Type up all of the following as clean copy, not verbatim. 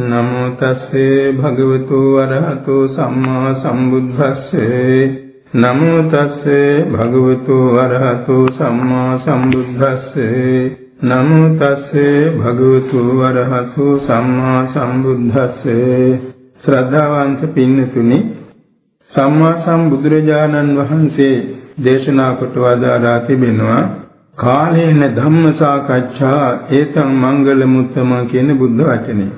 නමෝ තස්සේ භගවතු වරහතු සම්මා සම්බුද්දස්සේ නමෝ තස්සේ භගවතු වරහතු සම්මා සම්බුද්දස්සේ නමෝ තස්සේ භගවතු වරහතු සම්මා සම්බුද්දස්සේ ශ්‍රද්ධාවන්ත පින්නතුනි සම්මා සම්බුදුරජාණන් වහන්සේ දේශනා කොට වදාරා තිබෙනවා කාලේන ධම්ම සාකච්ඡා ඒතං මංගල මුත්තම කියන බුද්ධ වචනේ.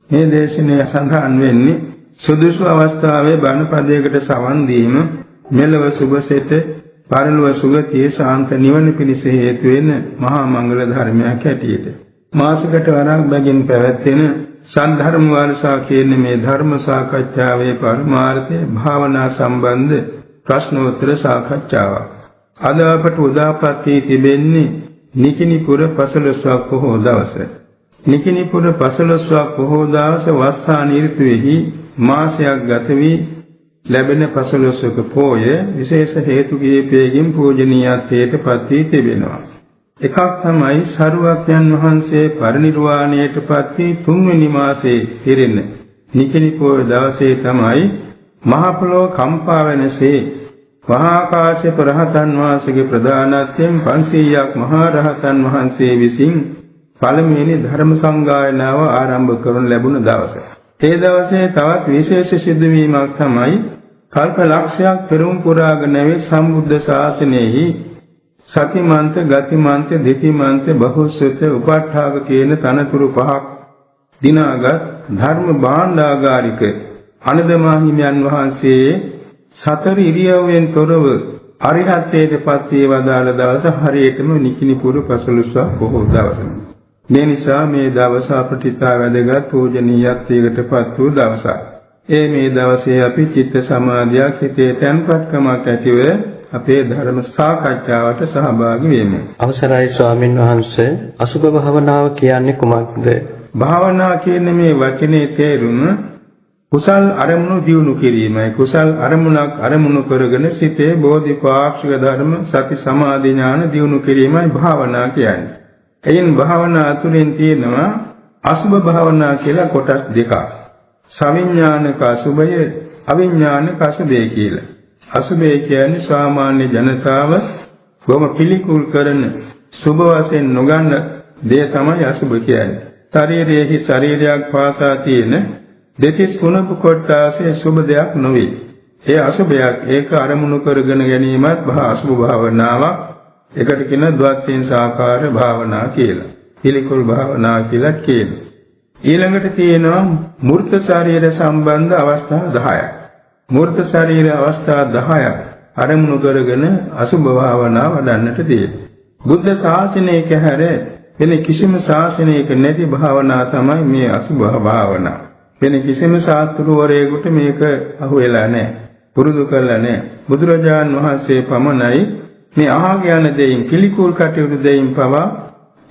මේ දේශනාව සඳහන් වෙන්නේ සුදුසු අවස්ථාවේ බණ පදයකට සවන් දීම මෙලව සුභසෙත පරලොව සුගතියේ ශාන්ත නිවන පිණිස හේතු වෙන මහා මංගල ධර්මයක් හැටියට මාසකට වරක් බැගින් පැවැත්වෙන සද්ධර්ම වාරසා කියන මේ ධර්ම සාකච්ඡාවේ පරමාර්ථය භාවනා සම්බන්ධ ප්‍රශ්නෝත්තර සාකච්ඡාවක්. අද අපට උදාපත් තිබෙන්නේ නිකිනිපුර පසළොස්වක් පොහෝ දවස. නිකිනිපුර පසළොස්වක් පොහෝ දවස වස්සාන ඍතුවේහි මාසයක් ගත වී ලැබෙන පසළොස්වක පෝය විශේෂ හේතු කිහිපයකින් පූජනීයත්වයට පත් වී තිබෙනවා. එකක් තමයි සරුවක්යන් වහන්සේ පරිනිර්වාණයට පත් වී තුන්වෙනි මාසයේ පිරෙන නිකිනිපුර දවසේ තමයි මහ පොළොව කම්පා වෙනසේ මහා කාශ්‍යප රහතන් වහන්සේගේ ප්‍රධානත්වයෙන් 500ක් මහා රහතන් වහන්සේ විසින් පළමුවෙනි ධර්ම සංගායනාව ආරම්භ කරන ලැබුණ දවස. ඒ දවසේ තවත් විශේෂ සිදුවීමක් තමයි කල්ප ලක්ෂයක් පෙරම් පුරාගෙන නැවේ සම්බුද්ධ ශාසනයෙහි සතිමන්ත, ගතිමන්ත, දෙතිමන්ත, බහුශ්‍රත, උපාඨාග කියන තනතුරු පහක් දිනාගත් ධර්ම භාණ්ඩාගාරික අනද මාහිමියන් වහන්සේ සතර ඉරියව්වෙන් තොරව අරිහත්ත්වයට පත් වී වදාළ දවස හරියටම නිකිනිපුර පසළොස්වක බොහෝ දවස. මේ නිසා මේ දවස අපට ඉතා වැදගත් පූජනීයත්වයකට පත් වූ දවසක්. මේ දවසේ අපි චිත්ත සමාධියක් සිතේ තැන්පත්කමක් ඇතිව අපේ ධර්ම සාකච්ඡාවට සහභාගී වෙමු. අවසරයි ස්වාමින් වහන්සේ. අසුභ භාවනාව කියන්නේ කුමක්ද? භාවනා කියන මේ වචනේ තේරුම කුසල් අරමුණු දියුණු කිරීමයි. කුසල් අරමුණක් අරමුණු කරගෙන සිතේ බෝධිපාක්ෂික ධර්ම සති සමාධි ඥාන දියුණු කිරීමයි භාවනා කියන්නේ. එයින් භාවනා අතුරින් තියෙනවා අසුභ භාවනා කියලා කොටස් දෙකක්. සවිඥානික අසුභය, අවිඥානික අසුභය කියලා. අසුභය කියන්නේ සාමාන්‍ය ජනතාව බොහොම පිළිකුල් කරන සුභ වශයෙන් නොගන්න දේ තමයි අසුභ කියන්නේ. ශරීරයේහි ශරීරයක් පාසා තියෙන දෙතිස් කුණප කොටාසේ සුභ දෙයක් නොවේ. ඒ අසුභයක් ඒක අරමුණු කරගෙන ගැනීමත් අසුභ භාවනාවක්. ඒකට කියන ද්වත්තිං සාකාර භාවනා කියලා. පිළිකුල් භාවනා කියලා කියනවා. ඊළඟට තියෙනවා මූර්ත ශරීර සම්බන්ධ අවස්ථා 10ක්. මූර්ත ශරීර අවස්ථා 10ක් අරමුණු කරගෙන අසුභ භාවනාව වඩන්නට තියෙනවා. බුද්ධ ශාසනයක හැර වෙන කිසිම ශාසනයක නැති භාවනා තමයි මේ අසුභ භාවනාව. වෙන කිසිම ශාස්ත්‍රවරයෙකුට මේක අහු වෙලා නැහැ. පුරුදු කරලා නැහැ. බුදුරජාන් වහන්සේ පමණයි මේ අහගෙන දෙයින් පිළිකුල් කටයුතු දෙයින් පවා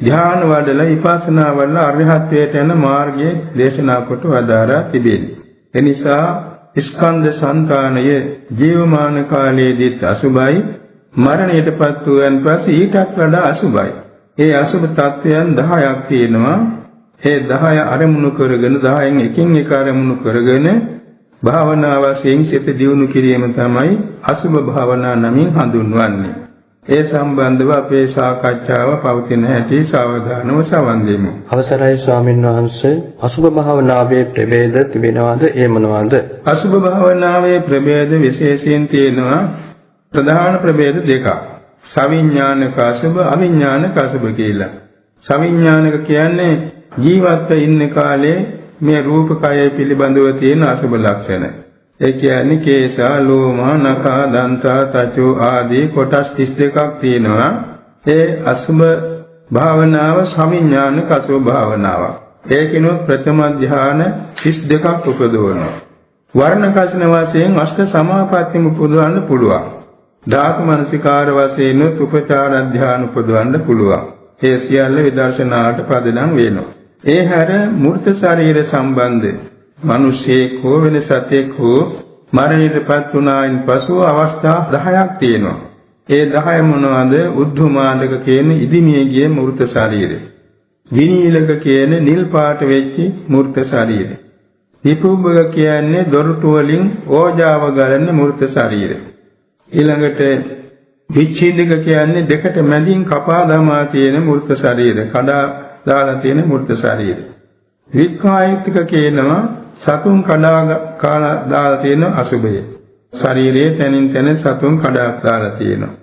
ධ්‍යාන වඩලා විපස්සනා වඩලා අරහත්ත්වයට යන මාර්ගයේ දේශනා කොට වදාරා තිබෙනවා. එනිසා ස්කන්ධ සංකානය ජීවමාන කාලයේදීත් අසුභයි, මරණයටපත් වූයන් පස්සේ ඊටත් වඩා අසුභයි. ඒ අසුභ තත්වයන් 10ක් තියෙනවා. ඒ 10 අරමුණු කරගෙන 10න් එකින් එක අරමුණු කරගෙන භාවනා වශයෙන් සිත දියුණු කිරීම තමයි අසුභ භාවනා නමින් හඳුන්වන්නේ. ඒ සම්බන්ධව අපේ සාකච්ඡාව පවතින හැටි සාවධානව සවන් දෙමු. අවසරයි ස්වාමින් වහන්සේ. අසුභ භාවනාවේ ප්‍රභේද තිබෙනවද? ඒ මොනවාද? අසුභ භාවනාවේ ප්‍රභේද විශේෂයෙන් තියෙනවා ප්‍රධාන ප්‍රභේද දෙකක්. සවිඥානික අසුභ, අවිඥානික අසුභ කියලා. සවිඥානික කියන්නේ ජීවත්ව ඉන්න කාලේ මේ රූප කය පිළිබඳව තියෙන අසුභ ලක්ෂණ. ඒ කියන්නේ කේශා, ලෝම, නඛා, දන්තා, තචෝ ආදී කොටස් 32ක් තියෙනවා. ඒ අසුභ භාවනාව සවිඥානික අසුභ භාවනාවක්. ඒකිනුත් ප්‍රථම ධ්‍යාන 32ක් උපදවනවා. වර්ණ කසින වශයෙන් අෂ්ට සමාපත්තිය උපදවන්න පුළුවන්. ධාතු මනසිකාර වශයෙන් උපචාර ධ්‍යාන උපදවන්න පුළුවන්. ඒ සියල්ල විදර්ශනාට පදනම් වෙනවා. ඒ හැර මූර්ත ශරීර සම්බන්ධ මිනිසෙක් හෝ වෙන සතෙක් හෝ මරණයටපත් වුණායින් පසු අවස්ථා 10ක් තියෙනවා. ඒ 10 මොනවාද? උද්ධමාදක කියන ඉදිමිය ගිය මූර්ත ශරීරය. විනීලක කියන්නේ නිල් පාට වෙච්ච මූර්ත ශරීරය. විපුබ්බක කියන්නේ දොරටු වලින් ඕජාව ගලන මූර්ත ශරීරය. ඊළඟට විච්ඡේදක කියන්නේ දෙකට මැදින් කපා දමා තියෙන මූර්ත ශරීරය. කඩා දාලා තියෙන මූර්ත ශරීරය. වික්ඛායතික කියනවා සතුන් කඩා කාලා දාලා තියෙන අසුභය. ශරීරයේ තනින් තන සතුන් කඩා දාලා තියෙනවා.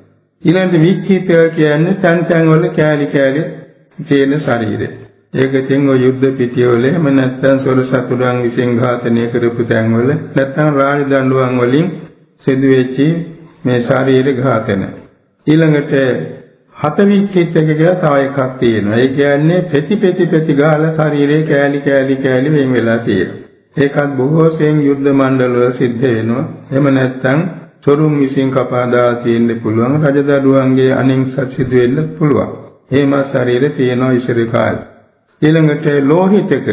ඊළඟට වික්ඛිතක කියන්නේ තන් තන් වල කෑලි කෑලි තියෙන ශරීරය. ඒක තින් ඔය යුද්ධ පිටියවල එහෙම නැත්නම් සොර සතුරන් විසින් ඝාතනය කරපු තැන්වල නැත්නම් රාජ දඬුවම් වලින් සිදුවෙච්ච මේ ශරීර ඝාතන. ඊළඟට හත වික්ඛිතක කියලා තව එකක් තියෙනවා. ඒ කියන්නේ පෙති ගාලා ශරීරයේ කෑලි කෑලි වෙන් වෙලා තියෙනවා. ඒකත් බොහෝ සෙයින් යුද්ධ මණ්ඩල වල සිද්ධ වෙනවා. එහෙම නැත්නම් සොරුන් විසින් කපා දාලා තියෙන්න පුළුවන්. රජ දඬුවම්ගේ අනිංසත් සිදු වෙන්න පුළුවන්. එහෙම ශරීරය තියෙනවා ඉස්සර කාලේ. ඊළඟට ලෝහිතක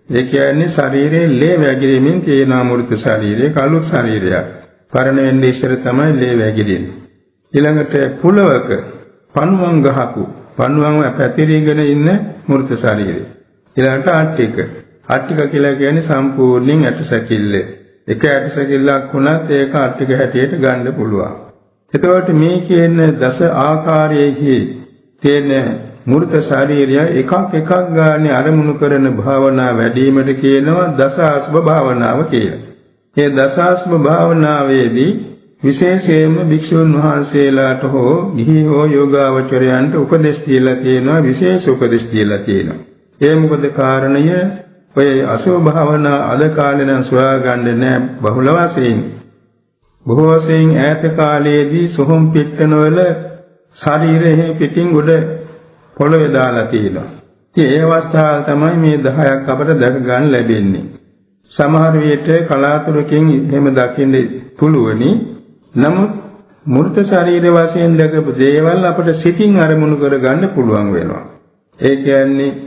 ඒ කියන්නේ ශරීරයේ ලේ වැగిරීමෙන් තියෙන අමෘත ශරීරය කළු ශරීරයක්. පරණ වෙන්නේ ඉස්සර තමයි ලේ වැగిරෙන්නේ. ඊළඟට පුලවක පණුවන් ගහපු පණුවන් පැතිරීගෙන ඉන්න මෘත ශරීරය. ඊළඟට ආට්ටික කියලා කියන්නේ සම්පූර්ණයෙන් ඇටසැකිල්ල. එක ඇටසැකිල්ලක් වුණත් ඒක ආට්ටික හැටියට ගන්න පුළුවන්. එතකොට මේ කියන දස ආකාරයේහි තියෙන මූර්ත ශරීරය එකක් ගානේ අරමුණු කරන භාවනා වැඩිවීමට කියනවා දසාස්බ භාවනාව කියලා. මේ දසාස්බ භාවනාවේදී විශේෂයෙන්ම භික්ෂුන් වහන්සේලාට හෝ ගිහි හෝ යෝගාවචරයන්ට උපදෙස් දීලා තියෙනවා විශේෂ උපදෙස් දීලා තියෙනවා. ඒ මොකද කාරණය ඔය අසුභ භාවනා අද කාලේ නම් සොයාගන්නේ නැහැ බහුල වශයෙන්. බොහෝ වශයෙන් ඈත කාලයේදී සොහොන් පිට්ටනවල ශරීරයේ පිටින් උඩ පොළවේ දාලා තියෙනවා. ඉතින් ඒ අවස්ථාවල තමයි මේ 10ක් අපට දැක ගන්න ලැබෙන්නේ. සමහර විට කලාතුරකින් එහෙම දකින්න පුළුවනි. නමුත් මූර්ත ශරීර වශයෙන් දැකපු දේවල් අපට සිතින් අරමුණු කරගන්න පුළුවන් වෙනවා. ඒ කියන්නේ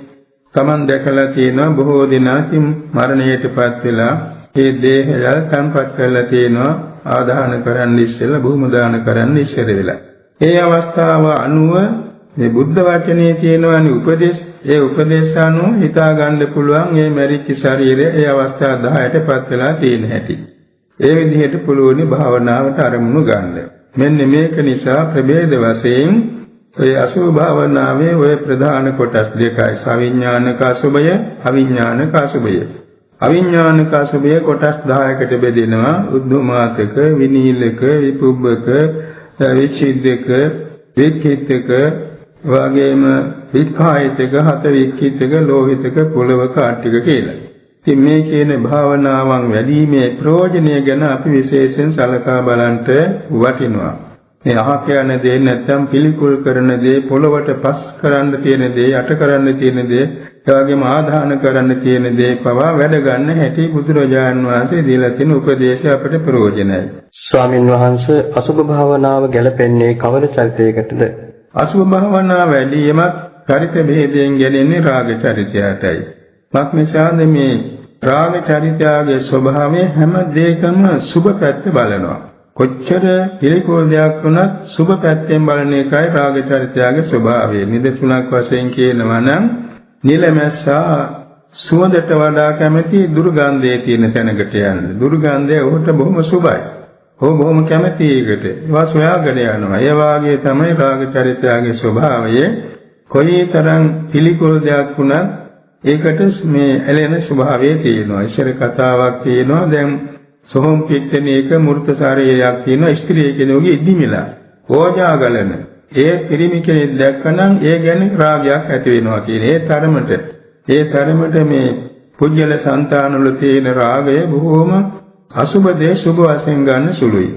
Taman දැකලා තියෙනවා බොහෝ දිනකින් මරණයටපත් වෙලා ඒ දේහය තන්පත් කරලා තියෙනවා ආදාන කරන්න ඉස්සෙල්ලා භූම දාන කරන්න ඉස්සර වෙලා. ඒ අවස්ථාව අනුව මේ බුද්ධ වචනේ තියෙනවනේ උපදේශ ඒ උපදේශ අනුව හිතා ගන්න පුළුවන් මේ මරිච්ච ශරීරය ඒ අවස්ථා 10ටපත් වෙලා තියෙන හැටි. ඒ විදිහට පුළුවනි භාවනාවට අරමුණු ගන්න. මෙන්න මේක නිසා ප්‍රභේද වශයෙන් ඔය අසුභ භාවනාවේ ඔය ප්‍රධාන කොටස් දෙකයි සවිඥානික අසුභය අවිඥානික අසුභය. අවිඥානික අසුභය කොටස් 10කට බෙදෙනවා උද්ධමාතක විනීලක විපුබ්බක විචිද්දක වික්ඛිතක වගේම වික්ඛායතක හත වික්ඛිතක ලෝහිතක පුලවක ආට්ටික කියලා. ඉතින් මේ කියන භාවනාවන් වැඩිීමේ ප්‍රයෝජනය ගැන අපි විශේෂයෙන් සලකා බලන්නට වටිනවා. මේ අහක යන දේ නැත්නම් පිළිකුල් කරන දේ පොළවට පස් කරන්න තියෙන දේ යට කරන්න තියෙන දේ ඒ වගේම ආදාන කරන්න තියෙන දේ පවා වැඩ ගන්න හැටි බුදුරජාන් වහන්සේ දීලා තියෙන උපදේශය අපට ප්‍රයෝජනයි. ස්වාමින් වහන්සේ අසුභ භාවනාව ගැලපෙන්නේ කවර චරිතයකටද? අසුභ භාවනාව වැඩිමත් චරිත භේදයෙන් ගැලෙන්නේ රාග චරිතයටයි. මක්නිසාද මේ රාග චරිතයගේ ස්වභාවය හැම දෙයකම සුභ පැත්ත බලනවා. කොච්චර පිළිකුල් දෙයක් වුණත් සුභ පැත්තෙන් බලන එකයි රාග චරිතයගේ ස්වභාවය. නිදසුණක් වශයෙන් කියනවා නම් නිලමැස්සා සුවඳට වඩා කැමති දුර්ගන්ධයේ තියෙන තැනකට යන්න. දුර්ගන්ධය ඔහුට බොහොම සුභයි. ඔහු බොහොම කැමති එකට. ඒවා සොයාගෙන යනවා. ඒ වාගේ තමයි රාග චරිතයගේ ස්වභාවය. කොයිතරම් පිළිකුල් දෙයක් වුණත් ඒකට මේ ඇලෙන ස්වභාවය තියෙනවා. ඉස්සර කතාවක් තියෙනවා. දැන් සොහොන් පිට්ටනේක මූර්ත ශරීරයක් තියෙනවා ස්ත්‍රී කෙනෙකුගේ ඉදිමිලා. ඕජා ගලන. ඒ පිරිමි කෙනෙක් දැක්කනම් ඒ ගැන රාගයක් ඇති වෙනවා කියන ඒ තරමට මේ පුජ්‍යල సంతානවල තියෙන රාගය බොහෝම අසුබ දේ සුබ වශයෙන් ගන්න සුළුයි.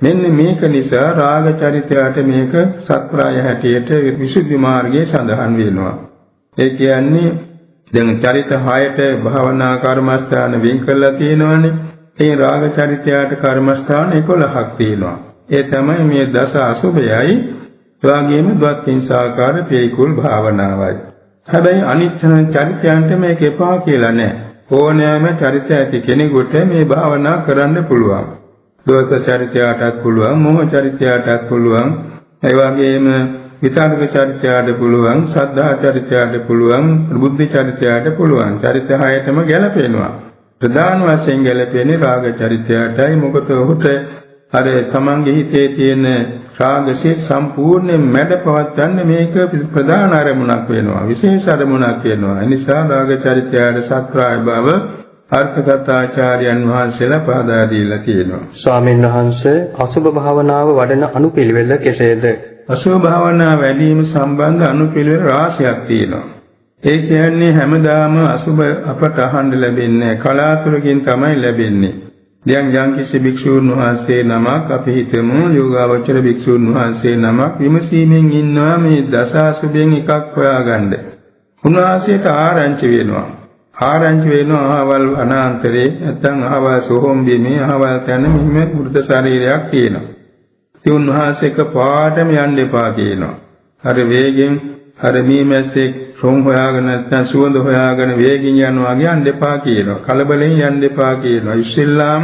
මෙන්න මේක නිසා රාග චරිතයට මේක සත්‍යය හැටියට විසුද්ධි මාර්ගයේ සඳහන් වෙනවා. ඒ කියන්නේ දැන් චරිත 6ට භාවනා කර්මස්ථාන වෙන් කරලා තියෙනවානේ. ඒ රාග චරිතයට කර්මස්ථාන 11ක් තියෙනවා. ඒ තමයි මේ දස අසුභයයි එවාගෙම ද්වත්ින්සාකාර පිළිකුල් භාවනාවයි. හැබැයි අනිත් චරිතයන්ට මේක එපා කියලා නෑ. ඕනෑම චරිත ඇති කෙනෙකුට මේ භාවනා කරන්න පුළුවන්. දෝෂ චරිතයටත් පුළුවන්, මොහ චරිතයටත් පුළුවන්. ඒ වගේම විතර්ක චරිතයට පුළුවන්, සද්ධා චරිතයට පුළුවන්, බුද්ධ චරිතයට පුළුවන්. චරිත හයටම ගැලපෙනවා. ප්‍රධාන වශයෙන් ගැලපෙන්නේ රාග චරිතයටයි. මොකද ඔහුට අර තමන්ගේ හිතේ තියෙන රාගසිත සම්පූර්ණයෙන් මැඩපවත්වන්න මේක ප්‍රධාන අරමුණක් වෙනවා. විශේෂ අරමුණක් වෙනවා. ඒ නිසා රාග චරිතයට සත්‍රාය බව අර්ථකථාචාර්යයන් වහන්සේලා පහදා දීලා තියෙනවා. ස්වාමීන් වහන්සේ අසුභ භාවනාව වඩන අනුපිළිවෙල කෙසේද? අසුභ භාවනාව වැඩිම සම්බන්ධ අනුපිළිවෙල රාශියක් තියෙනවා. ඒ කියන්නේ හැමදාම අසුභ අපට අහන්න ලැබෙන්නේ කලාතුරකින් තමයි ලැබෙන්නේ. දැන් යම්කිසි භික්ෂුන් වහන්සේ නමක් අපි හිතමු යෝගාවචර භික්ෂුන් වහන්සේ නමක් විමසීමෙන් ඉන්නවා මේ දස අසුභෙන් එකක් හොයාගන්න. උන්වහන්සේට ආරංචි වෙනවා. ආරංචි වෙනවා අහවල් අනාන්තරේ නැත්නම් අහවල් සෝහම් බිමේ අහවල් තැන මෙහෙම මෘත ශරීරයක් තියෙනවා. ඒ උන්වහන්සේක පාඩම යන්න එපා කියනවා. අර වේගෙන් අර මීමැස්සේ රොම් හොයාගෙන නැත්නම් සුවඳ හොයාගෙන වේගින් යනවා වගේ යන්න එපා කියනවා. කලබලෙන් යන්න එපා කියනවා. ඉස්සෙල්ලාම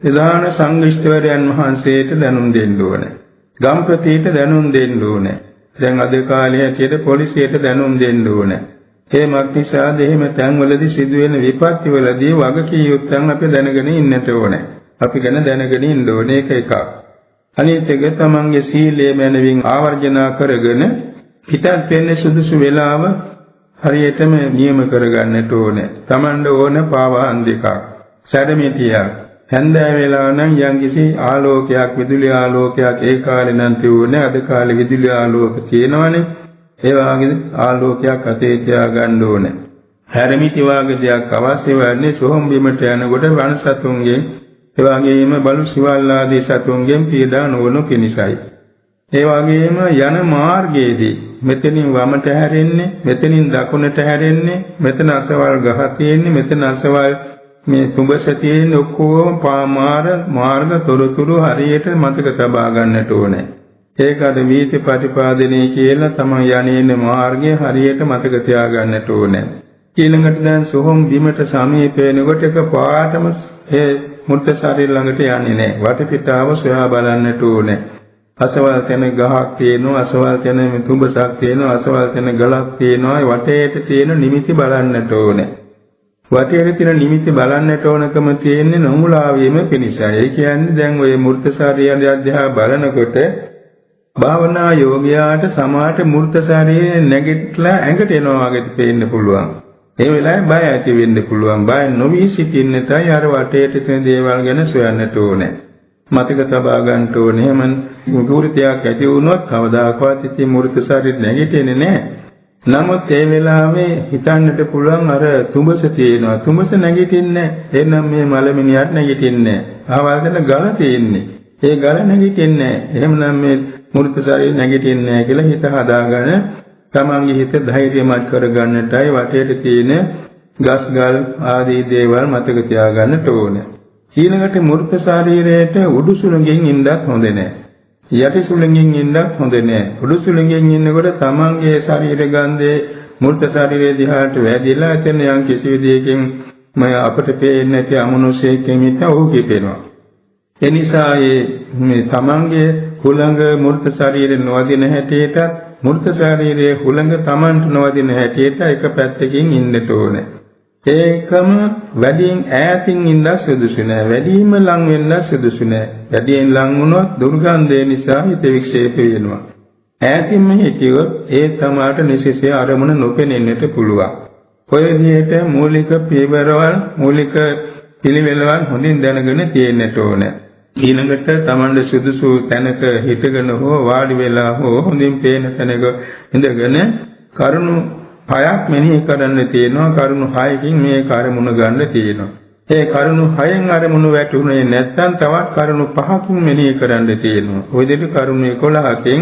ප්‍රධාන සංඝිෂ්ඨවරයන් වහන්සේට දැනුම් දෙන්න ඕනේ. ගම්පතියට දැනුම් දෙන්න ඕනේ. දැන් අද කාලේ හැටියට පොලිසියට දැනුම් දෙන්න ඕනේ. ඒමත් නිසා දෙහිම තැන්වලදී සිදුවෙන විපත්තිවලදී වගකී යුත්තන් අපි දැනගෙන ඉන්නට ඕනේ. අපි ගැන දැනගෙන ඉන්න ඕනේ. ඒක එකක්. අනිත් එක තමන්ගේ සීලය මැනවින් ආවර්ජනා කරගෙන පිටත් වෙන්නේ සුදුසු වෙලාව හරියටම නියම කරගන්නට ඕනේ. තමන්ට ඕන පාවහන් දෙකක්. සැරමිටියක්. හැන්දෑ වෙලාව නම් යම්කිසි ආලෝකයක් විදුලි ආලෝකයක් ඒ කාලේ නම් තියුනේ අද කාලේ විදුලි ආලෝක තියෙනවනේ. ඒ වගේ ආලෝකයක් අතේ තියාගන්න ඕනේ. හැරමිටි වාගේ දෙයක් අවශ්‍ය වෙන්නේ සොහොන් බිමට යනකොට වනසතුන්ගෙන් ඒ වගේම බලු සිවල් ආදී සතුන්ගෙන් පීඩා නොවනු පිණිසයි. ඒ වගේම යන මාර්ගයේදී මෙතනින් වමට හැරෙන්නේ, මෙතනින් දකුණට හැරෙන්නේ, මෙතන අසවල් ගහ තියෙන්නේ, මෙතන අසවල් මේ තුඹස තියෙන්නේ ඔක්කොම මාර්ග තොරතුරු හරියට මතක තබා ගන්නට ඕනේ. ඒකද වීති ප්‍රතිපාදනයේ කියලා තමයි යන්නේ මාර්ගය හරියට මතක තියාගන්නට ඕනේ. ඊළඟට දැන් සොහොන් බිමට සමීප වෙනකොට එක පාටම ඒ මුර්ථ ශරීර ළඟට යන්නේ නැහැ. වටපිටාව සොයා බලන්නට ඕනේ. අසවල් තැන ගහක් තියෙනවා, අසවල් තැන තුඹසක් තියෙනවා, අසවල් තැන ගලක් තියෙනවා. වටේට තියෙන නිමිති බලන්නට ඕනේ. වටේට තියෙන නිමිති බලන්නට ඕනකම තියෙන්නේ නොමුලා වීම පිණිසයි. ඒ කියන්නේ දැන් ওই මුර්ථ ශරීරය අධ්‍යා බලනකොට භාවනා යෝගියාට සමාත මූර්ත ශරීරයේ නැගිටලා ඇඟට එනවා වගේ පේන්න පුළුවන්. ඒ වෙලාවේ බය ඇති වෙන්න පුළුවන්. බය නොවි සිටින්නටයි අර වටේට තියෙන දේවල් ගැන සොයන්නට ඕනේ. මතක තබා ගන්න ඕනේ. එහෙම මුගුරුතියක් ඇති වුණොත් කවදාකවත් ඉතින් මූර්ත ශරීරය නැගිටින්නේ නැහැ. නමුත් ඒ වෙලාවේ හිතන්නට පුළුවන් අර තුඹස තියෙනවා. තුඹස නැගිටින්නේ නැහැ. එහෙනම් මේ මලමිනියට නැගිටින්නේ නැහැ. ආවල්දන ගල තියෙන්නේ. ඒ ගල නැගිටින්නේ නැහැ. එහෙමනම් මේ මූර්ත ශරීරය නැගිටින්නේ නැහැ කියලා හිත හදාගෙන තමන්ගේ හිත ධෛර්යමත් කරගන්නටයි වටේට තියෙන ගස්ගල් ආදී දේවල් මතක තියාගන්නට ඕනේ. ඊළඟට මූර්ත ශරීරයට උඩු සුළඟින් ඉන්නත් හොඳ නැහැ. යටි සුළඟින් ඉන්නත් හොඳ නැහැ. උඩු සුළඟින් ඉන්නකොට තමන්ගේ ශරීර ගන්ධේ මූර්ත ශරීරයේ දිහාට වැදිලා එතන යම් කිසි විදියකින් අපට පේන්නේ නැති අමනුෂ්‍යයෙක්ගෙන් මිට ඔහු කිපෙනවා. ඒ නිසා මේ තමන්ගේ හුළඟ මූර්ත ශරීරේ නොවදින හැටියට මූර්ත ශරීරයේ හුළඟ තමන්ට නොවදින හැටියට එක පැත්තකින් ඉන්නට ඕනේ. ඒකම වැඩියෙන් ඈතින් ඉන්න සුදුසු නෑ. වැඩිම ලං වෙන්න සුදුසු නෑ. වැඩියෙන් ලං වුණොත් දුර්ගන්ධය නිසා හිත වික්ෂේප වෙනවා. ඈතින්ම හිටියොත් ඒ තමාට නිසිසේ අරමුණ නොපෙනෙන්නට පුළුවන්. ඔය විදිහට මූලික පියවරවල් මූලික පිළිවෙලවල් හොඳින් දැනගෙන තියෙන්නට ඕනේ. ඊළඟට තමන්ගේ සුදුසු තැනක හිටගෙන හෝ වාඩි වෙලා හෝ හොඳින් පේන තැනක ඉඳගෙන කරුණු 6ක් මෙනෙහි කරන්න තියෙනවා. කරුණු 6කින් මේ කර්මුණ ගන්න තියෙනවා. ඒ කරුණු 6න් අරමුණු වැටුනේ නැත්නම් තවත් කරුණු 5කින් මෙනෙහි කරන්න තියෙනවා. ওই දෙක කරුණු 11කින්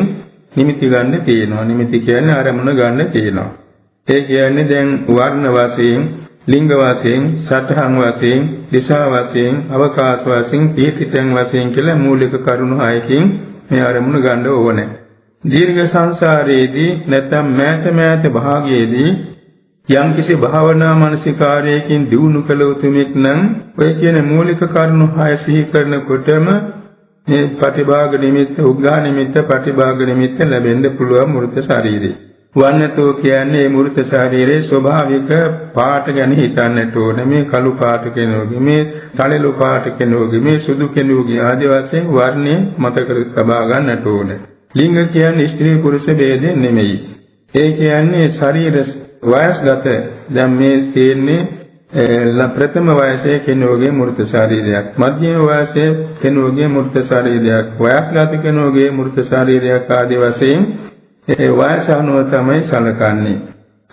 නිමිති ගන්න තියෙනවා. නිමිති කියන්නේ අරමුණ ගන්න තියෙනවා. ඒ කියන්නේ දැන් වර්ණ වශයෙන්, ලිංග වශයෙන්, සතහන් වශයෙන්, දිශා වශයෙන්, අවකාශ වශයෙන්, පීඨිතෙන් වශයෙන් කියලා මූලික කරුණු 6කින් මේ අරමුණ ගන්න ඕනේ. දීර්ඝ සංසාරයේදී නැත්නම් මෑත භාගයේදී යම්කිසි භාවනා මානසිකාරයකින් දියුණු කළ උතුමෙක් නම් ඔය කියන මූලික කරුණු 6 සිහි කරනකොටම මේ ප්‍රතිභාග නිමිත්ත, උග්ඝා නිමිත්ත, ප්‍රතිභාග නිමිත්ත ලැබෙන්න පුළුවන් මූර්ත ශරීරය. වන්නතෝ කියන්නේ මූර්ත ශරීරයේ ස්වභාවික පාට ගැන හිතන්නට ඕනේ. මේ කළු පාට කෙනෙකුගේ, මේ තලෙළු පාට කෙනෙකුගේ, මේ සුදු කෙනෙකුගේ ආදී වශයෙන් වර්ණය මතක තබා ගන්නට ඕනේ. ලිංග කියන්නේ ස්ත්‍රී පුරුෂ ભેදෙ නෙමෙයි. ඒ කියන්නේ ශරීර වයස්ගත. දැන් මේ තියෙන්නේ ප්‍රථම වයසේ කෙනෙකුගේ මූර්ත ශරීරයක්, මධ්‍යම වයසේ කෙනෙකුගේ මූර්ත ශරීරයක්, වයස්ගත කෙනෙකුගේ මූර්ත ශරීරයක් ආදී වශයෙන් ඒ වයස අනුව තමයි සැලකන්නේ.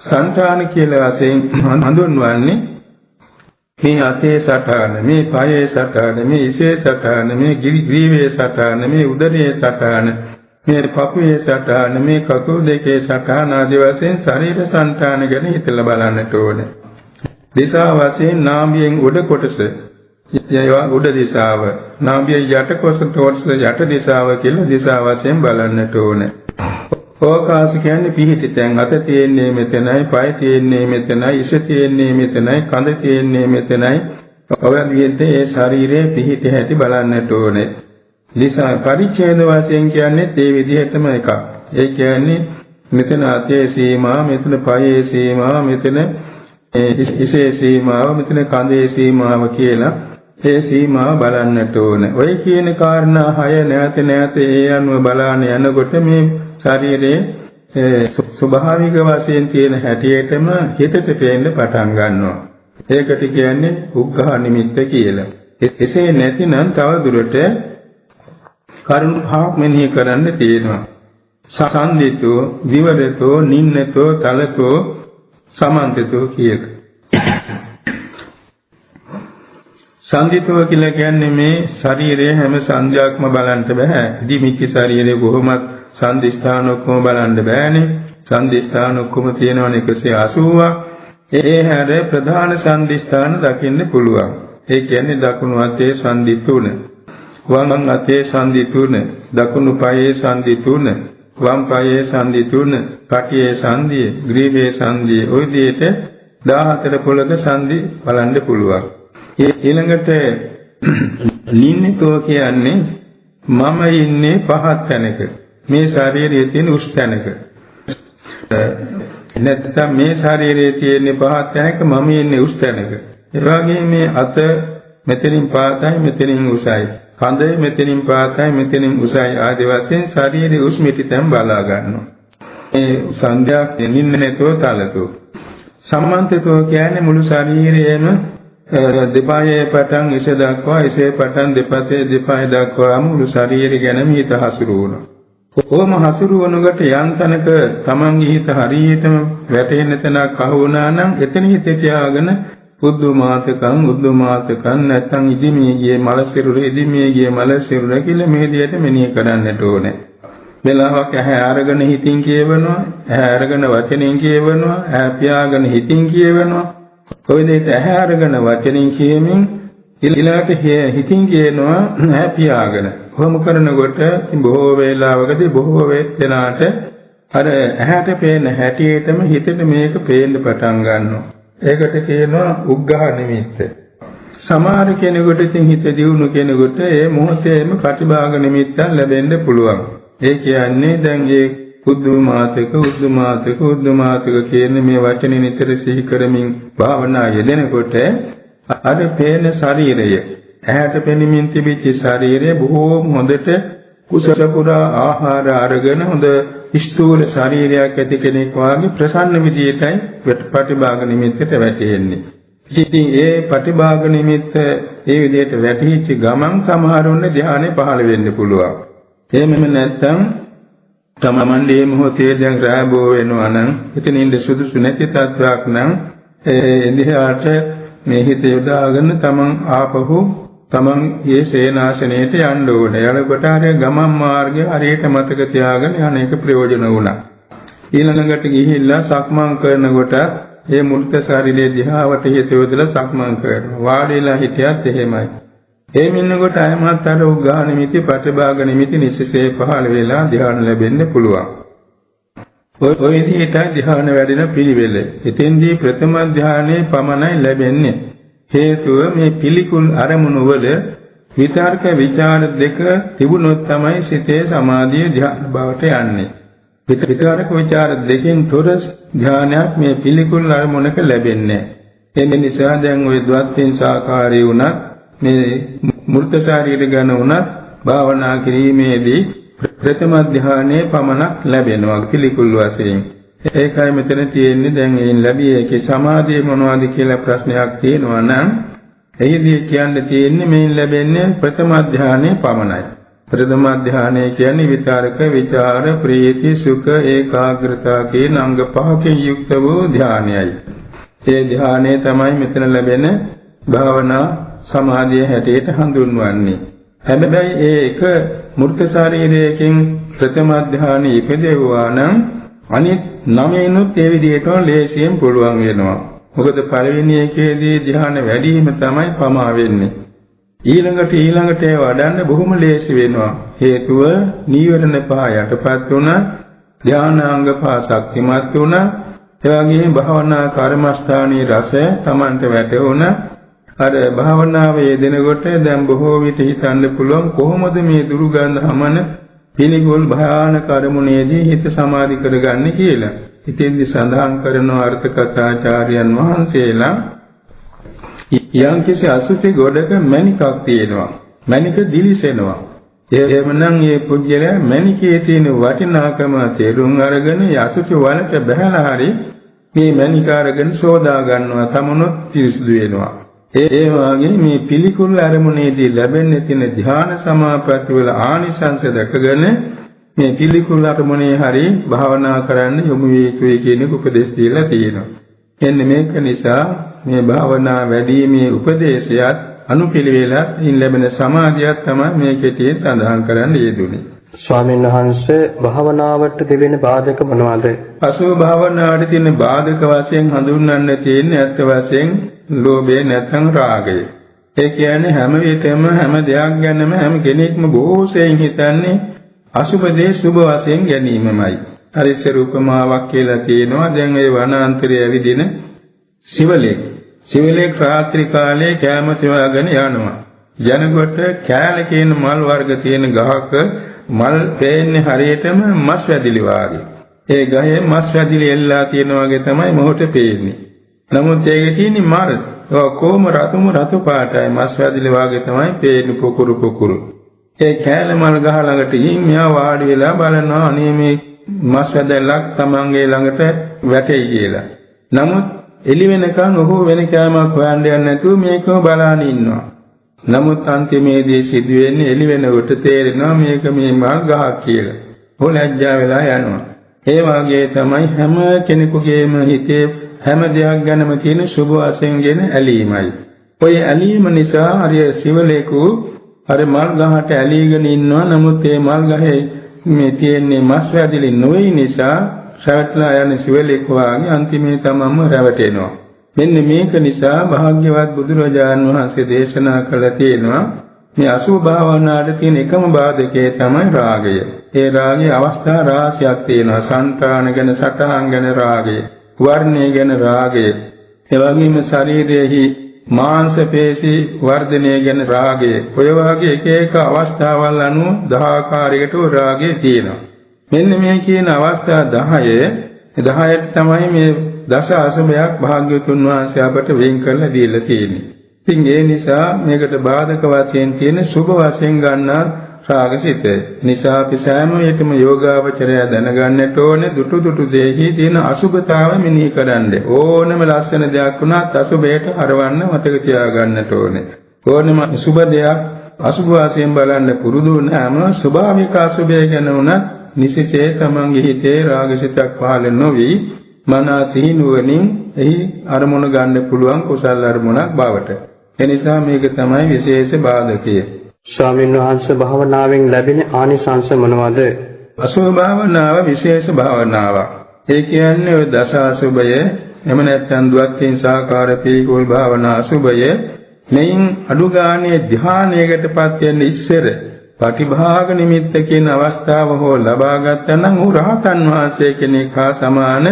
සංඨාන කියලා වශයෙන් හඳුන්වන්නේ මේ අතේ සටහන, මේ පයේ සටහන, මේ ඉසේ සටහන, මේ ග්‍රීවයේ සටහන, මේ උදරයේ සටහන, මේ පපුවේ සටහන, මේ කකුල් දෙකේ සටහන ආදී වශයෙන් ශරීර සංඨාන ගැන හිතලා බලන්නට ඕනේ. දිශා වශයෙන් නාභියෙන් උඩ කොටස, ඒවා උඩ දිශාව, නාභියේ යට කොටස යට දිශාව කියලා දිශා වශයෙන් බලන්නට ඕනේ. ඕකාස කියන්නේ පිහිටි තැන්. අත තියෙන්නේ මෙතනයි, පය තියෙන්නේ මෙතනයි, ඉස තියෙන්නේ මෙතනයි, කඳ තියෙන්නේ මෙතනයි. ඔය විදිහට ඒ ශරීරයේ පිහිටි හැටි බලන්නට ඕනේ. දිශා පරිච්ඡේද වශයෙන් කියන්නේ ඒ විදිහටම එකක්. ඒ කියන්නේ මෙතන අතේ සීමා, මෙතන පයේ සීමා, මෙතන ඉසේ සීමාව, මෙතන කඳේ සීමාව කියලා ඒ සීමාව බලන්නට ඕනේ. ඔය කියන කාරණා 6 නැවත නැවත ඒ අනුව බලාන යනකොට මේ ශරීරයේ ස්වභාවික වශයෙන් තියෙන හැටියටම හිතට පේන්න පටන් ගන්නවා. ඒකට කියන්නේ උග්ඝා නිමිත්ත කියලා. එසේ නැතිනම් තව දුරට කරුණු පහක් මෙනෙහි කරන්න තියෙනවා. සසන්දිතෝ, විවරතෝ, නින්නතෝ, තලතෝ, සමන්තතෝ කියලා. සංදිතෝ කියලා කියන්නේ මේ ශරීරයේ හැම සංඥාක්ම බලන්න බෑ. දිමිච්ච ශරීරයේ කොහොමත් සංදිස්ථාන ඔක්කොම බලන්න බෑනේ. සංදිස්ථාන ඔක්කොම තියෙනවනේ 180ක්. ඒ හැර ප්‍රධාන සංදිස්ථාන දකින්න පුළුවන්. ඒ කියන්නේ දකුණු අතේ සංදි 3, වම් අතේ සංදි 3, දකුණු පායේ සංදි 3, වම් පායේ සංදි 3, කටියේ සංදිය, ග්‍රීවයේ සංදිය, ওই විදිහට 14 පොළක සංදි බලන්න පුළුවන්. ඊළඟට නින්නතෝ කියන්නේ මම ඉන්නේ පහත් තැනක. මේ ශරීරයේ තියෙන උස් තැනක. නැත්නම් මේ ශරීරයේ තියෙන පහත් තැනක මම ඉන්නේ උස් තැනක. ඒ වගේම මේ අත මෙතනින් පහතයි මෙතනින් උසයි. කඳ මෙතනින් පහතයි මෙතනින් උසයි ආදී වශයෙන් ශරීරයේ උස් මිටි තැන් බලා ගන්නවා. මේ සංඥාක් නින්නතෝ තලතෝ. සම්මන්තතෝ කියන්නේ මුළු ශරීරයේම දෙපායේ පටන් ඉස දක්වා, ඉසේ පටන් දෙපතේ දෙපාය දක්වා මුළු ශරීරය ගැනම හිත හසුරුවනවා. කොහොම හසුරුවනකොට යන්තනක තමන්ගේ හිත හරියටම වැටෙන තැනක් අහු වුණා නම් එතන හිත තියාගෙන උද්දුමාතකං නැත්නම් ඉදිමිය ගියේ මල සිරුර, ඉදිමිය ගියේ මල සිරුර කියලා මේ විදිහට මෙනෙහි කරන්නට ඕනේ. වෙලාවක් ඇහැ අරගෙන හිතින් කියවනවා, ඇහැ අරගෙන වචනෙන් කියවනවා, ඇහැ පියාගෙන හිතින් කියවනවා. ඔය දෙයට ඇහැ අරගෙන වචනෙන් කියමින් ඊළඟට හිතින් කියනවා ඇහැ පියාගෙන. කොහොම කරනකොට බොහෝ වේලාවකදී බොහෝ වෙලාවට අර ඇහැට පේන හැටියටම හිතට මේක පේන්න පටන් ගන්නවා. ඒකට කියනවා උග්ඝා නිමිත්ත. සමහර කෙනෙකුට ඉතින් හිත දියුණු කෙනෙකුට ඒ මොහොතේම ප්‍රතිභාග නිමිත්තක් ලැබෙන්න පුළුවන්. ඒ කියන්නේ දැන් ඒ උද්දුමාතක කියන මේ වචනේ නිතර සිහි කරමින් භාවනා යෙදෙනකොට අර පේන ශරීරය, ඇහැට පෙනෙමින් තිබිච්ච ශරීරය බොහෝම හොඳට කුසල පුරා ආහාර අරගෙන හොඳ ස්ථූල ශරීරයක් ඇති කෙනෙක් වාගේ ප්‍රසන්න විදියටයි ප්‍රතිභාග නිමිත්තට වැටෙන්නේ. ඉතින් ඒ ප්‍රතිභාග නිමිත්ත ඒ විදියට වැටිච්ච ගමන් සමහරුන්න ධානය පහළ වෙන්න පුළුවන්. එහෙමම නැත්නම් තමන්ගේ මොහොතේ දැන් රාබෝ වෙනවා නම් එතනින්ද සුදුසු නැති තත්වයක් නම් එදිහාට මේ හිත යොදාගෙන තමන් ආපහු තමන් මේ සේනාසනයට යන්න ඕනේ. යනකොට හරිය ගමන් මාර්ගය හරියට මතක තියාගෙන යන එක ප්‍රයෝජන වුණා. ඊළඟට ගිහිල්ලා සක්මන් කරනකොට මේ මුර්ත ශරීරයේ දිහාවට හිත යොදලා සක්මන් කරනවා. වාඩිලා හිටියත් එහෙමයි. ඒ මින්නකොට අයමත් අර උග්ඝා නිමිති, ප්‍රතිභාග නිමිති නිසිසේ පහළ වෙලා ධ්‍යාන ලැබෙන්න පුළුවන්. ඔය විදිහට ධ්‍යාන වැඩෙන පිළිවෙල. එතෙන්දී ප්‍රථම ධ්‍යානයේ පමණයි ලැබෙන්නේ. හේතුව මේ පිළිකුල් අරමුණු වල විතර්ක විචාර දෙක තිබුණොත් තමයි සිතේ සමාධිය ධ්‍යාන බවට යන්නේ. විතර්ක විචාර දෙකෙන් තොර ධ්‍යානයක් මේ පිළිකුල් අරමුණක ලැබෙන්නේ. ඒ නිසා දැන් ওই ද්වත්යෙන් සාකාරී වුණත් මේ මූර්ත ශරීර ගැන වුණත් භාවනා කිරීමේදී ප්‍රථම ධ්‍යානයේ පමණක් ලැබෙනවා පිළිකුල් වශයෙන්. ඒකයි මෙතන තියෙන්නේ දැන් එයින් ලැබිය හැකි සමාධිය මොනවද කියලා ප්‍රශ්නයක් තියෙනවා නම් එහිදී කියන්න තියෙන්නේ මේන් ලැබෙන්නේ ප්‍රථම ධ්‍යානයේ පමණයි. ප්‍රථම ධ්‍යානය කියන්නේ විතරක විචාර ප්‍රීති සුඛ ඒකාග්‍රතාව කියන අංග පහකින් යුක්ත වූ ධ්‍යානයයි. ඒ ධ්‍යානය තමයි මෙතන ලැබෙන භාවනා සමාධිය හැටියට හඳුන්වන්නේ. හැබැයි ඒ එක මූර්ත ශරීරයකින් ප්‍රථම ධ්‍යානෙ ඉපදෙවුවා නම් අනිත් 9නුත් ඒ විදිහටම ලේසියෙන් පුළුවන් වෙනවා. මොකද පළවෙනි එකේදී ධ්‍යාන වැඩි වීම තමයි පමා වෙන්නේ. ඊළඟට වඩන්න බොහොම ලේසි වෙනවා. හේතුව නීවරණ පහ යටපත් වුණා, ධ්‍යානාංග පහ ශක්තිමත් වුණා, ඒ වගේම භාවනා කර්මස්ථානයේ රසය Tamanට වැටුණා. අර භාවනාවේ යෙදෙනකොට දැන් බොහෝ විට හිතන්න පුළුවන් කොහොමද මේ දුරුගන්ධ හමන පිළිගොල් භයානක අරමුණේදී හිත සමාධි කරගන්නේ කියලා. ඉතින්දි සඳහන් කරන අර්ථ කථාචාර්යයන් වහන්සේලා යම්කිසි අසුචි ගොඩක මණිකක් තියෙනවා. මණික දිලිසෙනවා. එහෙමනම් මේ පුජ්‍යලයා මණිකේ තියෙන වටිනාකම තේරුම් අරගෙන අසුචි වලට බහැලා හරි මේ මණික අරගෙන සෝදා ගන්නවා. තමනොත් පිරිසුදු වෙනවා. ඒ වගේ මේ පිළිකුල් අරමුණේදී ලැබෙන තියෙන ධ්‍යාන සමාපatti වල ආනිසංස දැකගෙන මේ පිළිකුල් අරමුණේ හරි භාවනා කරන්න යොමු විය යුතුයි කියන උපදේශ දීලා තියෙනවා. එන්න මේක නිසා මේ භාවනා වැඩිීමේ උපදේශයත් අනුපිළිවෙලත් ඉන් ලැබෙන සමාධියත් තමයි මේ කෙටියෙන් සඳහන් කරන්න යෙදුනේ. ස්වාමීන් වහන්සේ භාවනාවට දෙවෙන බාධක මොනවාද? අසුභ භාවනාවට තියෙන බාධක වශයෙන් හඳුන්වන්න තියෙන්නේ ඇත්ත වශයෙන් ලෝභය නැත්නම් රාගය. ඒ කියන්නේ හැම විටම හැම දෙයක් ගැනම හැම කෙනෙක්ම බොහෝසෙයින් හිතන්නේ අසුභ දේ සුභ වශයෙන් ගැනීමමයි. හරිස්සර උපමාවක් කියලා තියෙනවා. දැන් ඒ වනාන්තරයේ ඇවිදින සිවලෙක් රාත්‍රී කාලේ කෑම සෙවාගෙන යනවා. යනකොට කෑල කියන මල් වර්ග තියෙන ගහක මල් පේන්නේ හරියටම මස් වැදිලි වාගේ. ඒ ගහේ මස් වැදිලි එල්ලා තියෙන වගේ තමයි මොහොත පේන්නේ. නමුත් ඒකේ තියෙන මල් කොහොම රතු පාටයි මස් වැදිලි වාගේ තමයි පේන්නේ පුකුරු. ඒ කෑල මල් ගහ ළඟට ගිහින් මෙයා වාඩි වෙලා බලනවා අනේ මේ මස් වැදල්ලක් තමන්ගේ ළඟට වැටෙයි කියලා. නමුත් එළි වෙනකන් ඔහු වෙන කෑමක් හොයන්න යන්නේ නැතුව මේකම බලාගෙන ඉන්නවා. නමුත් අන්තිමේදී සිදුවෙන්නේ එළි වෙනකොට තේරෙනවා මේක මේ මල් ගහක් කියලා. ඔහු ලැජ්ජා වෙලා යනවා. ඒ වගේ තමයි හැම කෙනෙකුගේම හිතේ හැම දෙයක් ගැනම තියෙන සුභ වශයෙන්ගෙන ඇලීමයි. ඔය ඇලීම නිසා හරිය සිවලේකු අර මල් ගහට ඇලීගෙන ඉන්නවා. නමුත් ඒ මල් ගහේ මේ තියෙන්නේ මස් වැදිලි නොවේ නිසා රැවටලා යන සිවලෙක් වාගේ අන්තිමේ තමම රැවටෙනවා. මෙන්න මේක නිසා භාග්‍යවත් බුදුරජාණන් වහන්සේ දේශනා කළ තියෙනවා මේ අසුභ භාවනාවට තියෙන එකම බාධකය තමයි රාගය. ඒ රාගයේ අවස්ථා රාශියක් තියෙනවා. සංතාන ගැන, සටහන් ගැන රාගය, වර්ණය ගැන රාගය, ඒ වගේම ශරීරයේහි මාංශ පේශි වර්ධනය ගැන රාගය. ඔය වගේ එක අවස්ථාවල් අනුව 10 ආකාරයකට රාගය තියෙනවා. මෙන්න මේ කියන අවස්ථා 10ට තමයි මේ දස අසුභයක් භාග්‍යවතුන් වහන්සේ අපට වෙන් කරලා දීලා තියෙන්නේ. ඉතින් ඒ නිසා මේකට බාධක වශයෙන් තියෙන සුභ වශයෙන් ගන්නා රාගසිත. නිසා අපි සෑම විටම යෝගාවචරය දැනගන්නට ඕනේ දුටු දෙහි තියෙන අසුභතාව මෙනෙහි කරන්න. ඕනම ලස්සන දෙයක් වුණත් අසුභයට හරවන්න මතක තියාගන්නට ඕනේ. ඕනම සුභ දෙයක් අසුභ වශයෙන් බලන්න පුරුදු වුණාම ස්වභාවික අසුභය ගැන උනත් නිසිසේ තමන්ගේ හිතේ රාගසිතක් පහළ නොවි මනස සිහිනුවණින් එහි අරමුණ ගන්න පුළුවන් කුසල අරමුණක් බවට. එනිසා මේක තමයි විශේෂ බාධකය. ස්වාමීන් වහන්සේ භාවනාවෙන් ලැබෙන ආනිසංස මොනවාද? අසුභ භාවනාව විශේෂ භාවනාවක්. ඒ කියන්නේ ඔය දස අසුභය එම නැත්නම් ද්වත්යෙන් සාකාර පිළිකුල් භාවනා අසුභය මෙයින් අඩුගානේ ධ්‍යානයකටපත් වෙන්න ඉස්සර පටිභාග නිමිත්ත කියන අවස්ථාව හෝ ලබා ගත්තා නම් උ රහතන් වහන්සේ කෙනෙක් හා සමාන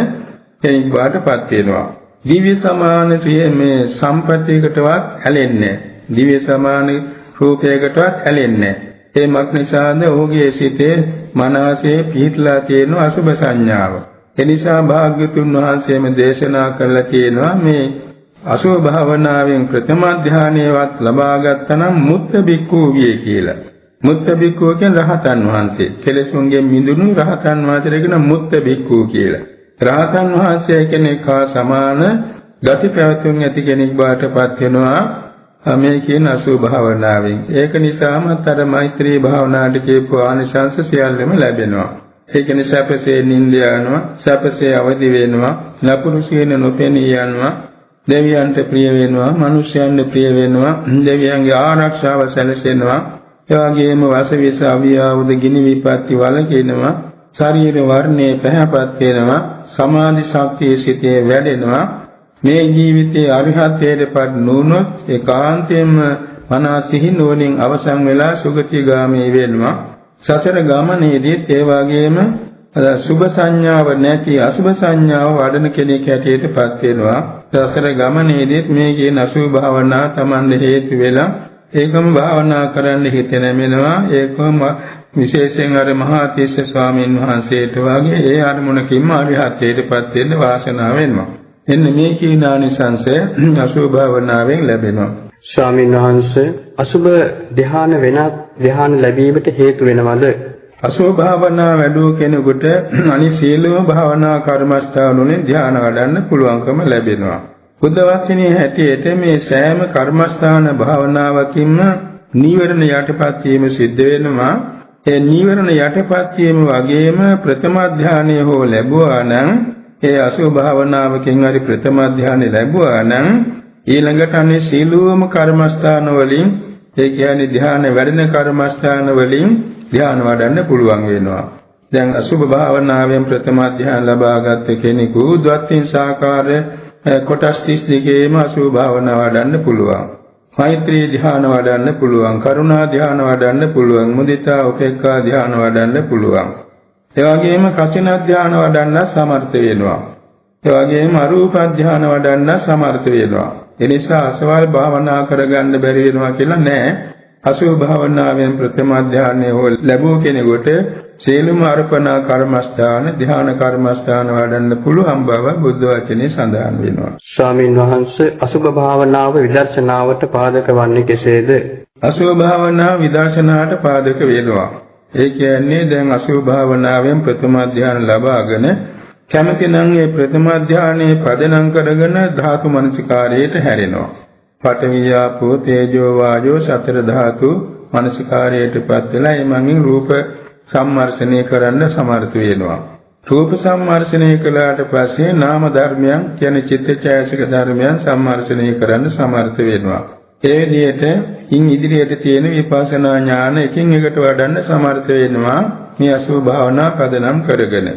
කෙනෙක් බාටපත් වෙනවා. දිව්‍ය සමාන මේ සම්පත්තියකටවත් ඇලෙන්නේ. දිව්‍ය සමාන රූපයකටවත් ඇලෙන්නේ නැහැ. ඒ මක්නිසාද ඔහුගේ සිතේ මනසේ පිහිටලා තියෙන අසුභ සංඥාව. එනිසා භාග්‍යතුන් වහන්සේම දේශනා කළා තියෙනවා මේ අසුභ භාවනාවෙන් ප්‍රථම ධානයවත් ලබා ගත්තනම් මුත්ත බික්ඛු විය කියලා. මුත්ත බික්ඛු කියන්නේ රහතන් වහන්සේ. කෙලෙසුන්ගෙන් මිදුණු රහතන් වහන්සේට කියන මුත්ත බික්ඛු කියලා. රහතන් වහන්සේ කෙනෙක් හා සමාන ගති පැවතුම් ඇති කෙනෙක් බවට පත් වෙනවා මේ කියන අසුභ භාවනාවෙන්. ඒක නිසාම අර මෛත්‍රී භාවනාවට කියපු ආනිසංස සියල්ලම ලැබෙනවා. ඒ කියන්නේ සැපසේ නිින්ද යනවා, සැපසේ අවදි වෙනවා, ලකුණු සීන නොපෙනී යනවා, දෙවියන්ට ප්‍රිය වෙනවා, මිනිස්යන්ට ප්‍රිය වෙනවා, දෙවියන්ගේ ආරක්ෂාව සැලසෙනවා. ඒ වගේම වාසවිස අවියාවුද ගිනි විපත්ති වලකිනවා, ශරීර වර්ණේ පැහැපත් වෙනවා, සමාධි ශක්තිය සිටේ වැඩෙනවා. මේ ජීවිතයේ අරිහත්ත්වයටපත් නොවුනොත් ඒකාන්තයෙන්ම මනස සිහි නුවණින් අවසන් වෙලා සුගතිගාමී වෙනවා. සසර ගමනේදීත් ඒ වගේම සුභ සංඥාව නැති අසුභ සංඥාව වඩන කෙනෙක් හැටියටපත් වෙනවා. සසර ගමනේදීත් මේ කියන අසුභ භාවනා Tamande හේතු වෙලා ඒකම භාවනා කරන්න හිත නැමෙනවා. ඒකම විශේෂයෙන් අර මහා තීස්ස ස්වාමීන් වහන්සේට වගේ ඒ අරමුණකින්ම අරිහත්ත්වයටපත් වෙන්න වාසනාව වෙනවා. එන්න මේ කියන ආනිසංසය අසුභ භාවනාවෙන් ලැබෙනවා. ස්වාමීන් වහන්සේ අසුභ ධ්‍යාන වෙනත් ධ්‍යාන ලැබීමට හේතු වෙනවද? අසුභ භාවනා වැඩුව කෙනෙකුට අනිත් සියලුම භාවනා කර්මස්ථාන වලින් ධ්‍යාන වඩන්න පුළුවන්කම ලැබෙනවා. බුද්ධ වචනේ හැටියට මේ සෑම කර්මස්ථාන භාවනාවකින්ම නීවරණ යටපත් වීම සිද්ධ වෙනවා. ඒ නීවරණ යටපත් වීම වගේම ප්‍රථම ධ්‍යානය හෝ ලැබුවා නම් ඒ අසුභ භාවනාවකින් හරි ප්‍රථම ධ්‍යානෙ ලැබුවා නම් ඊළඟට අනේ සීලෝම කර්මස්ථාන වලින් ඒ කියන්නේ ධ්‍යාන වැඩෙන කර්මස්ථාන වලින් ධ්‍යාන වඩන්න පුළුවන් වෙනවා. දැන් අසුභ භාවනාවෙන් ප්‍රථම ධ්‍යාන ලබාගත් කෙනෙකු ද්වත්තිං සාකාර කොටස් 32ේම අසුභ භාවනාව වඩන්න පුළුවන්. මෛත්‍රී ධ්‍යාන වඩන්න පුළුවන්. කරුණා ධ්‍යාන වඩන්න පුළුවන්. මුදිතා උපේක්ඛා ධ්‍යාන වඩන්න පුළුවන්. ඒ වගේම කසින ධ්‍යාන වඩන්න සමර්ථ වෙනවා. ඒ වගේම අරූප ධ්‍යාන වඩන්න සමර්ථ වෙනවා. ඒ නිසා අසවල් භාවනා කරගන්න බැරි වෙනවා කියලා නෑ. අසුභ භාවනාවෙන් ප්‍රථම ධ්‍යානය හෝ ලැබුව කෙනෙකුට සීලම අර්පණා කර්මස්ථාන ධ්‍යාන කර්මස්ථාන වඩන්න පුළුවන් බව බුද්ධ වචනේ සඳහන් වෙනවා. ස්වාමීන් වහන්සේ අසුභ භාවනාව විදර්ශනාවට පාදක වන්නේ කෙසේද? අසුභ භාවනාව විදර්ශනාවට පාදක වෙනවා. ඒ කියන්නේ දැන් අසුභ භාවනාවෙන් ප්‍රථම ධ්‍යාන ලබාගෙන කැමතිනම් ඒ ප්‍රථම ධ්‍යානයේ පදනම් කරගෙන ධාතු මනසිකාරයට හැරෙනවා. පඨවි ආපෝ තේජෝ වායෝ සතර ධාතු මනසිකාරයටපත් වෙලා එමඟින් රූප සම්මර්ෂණය කරන්න සමර්ථ වෙනවා. රූප සම්මර්ෂණය කළාට පස්සේ නාම ධර්මයන් කියන්නේ චිත්තචෛතසික ධර්මයන් සම්මර්ෂණය කරන්න සමර්ථ වෙනවා. ඒ විදිහට ඉදිරියට තියෙන විපස්සනා ඥාන එකින් එකට වඩන්න සමර්ථ වෙනවා මේ අසුභ භාවනා පදනම් කරගෙන.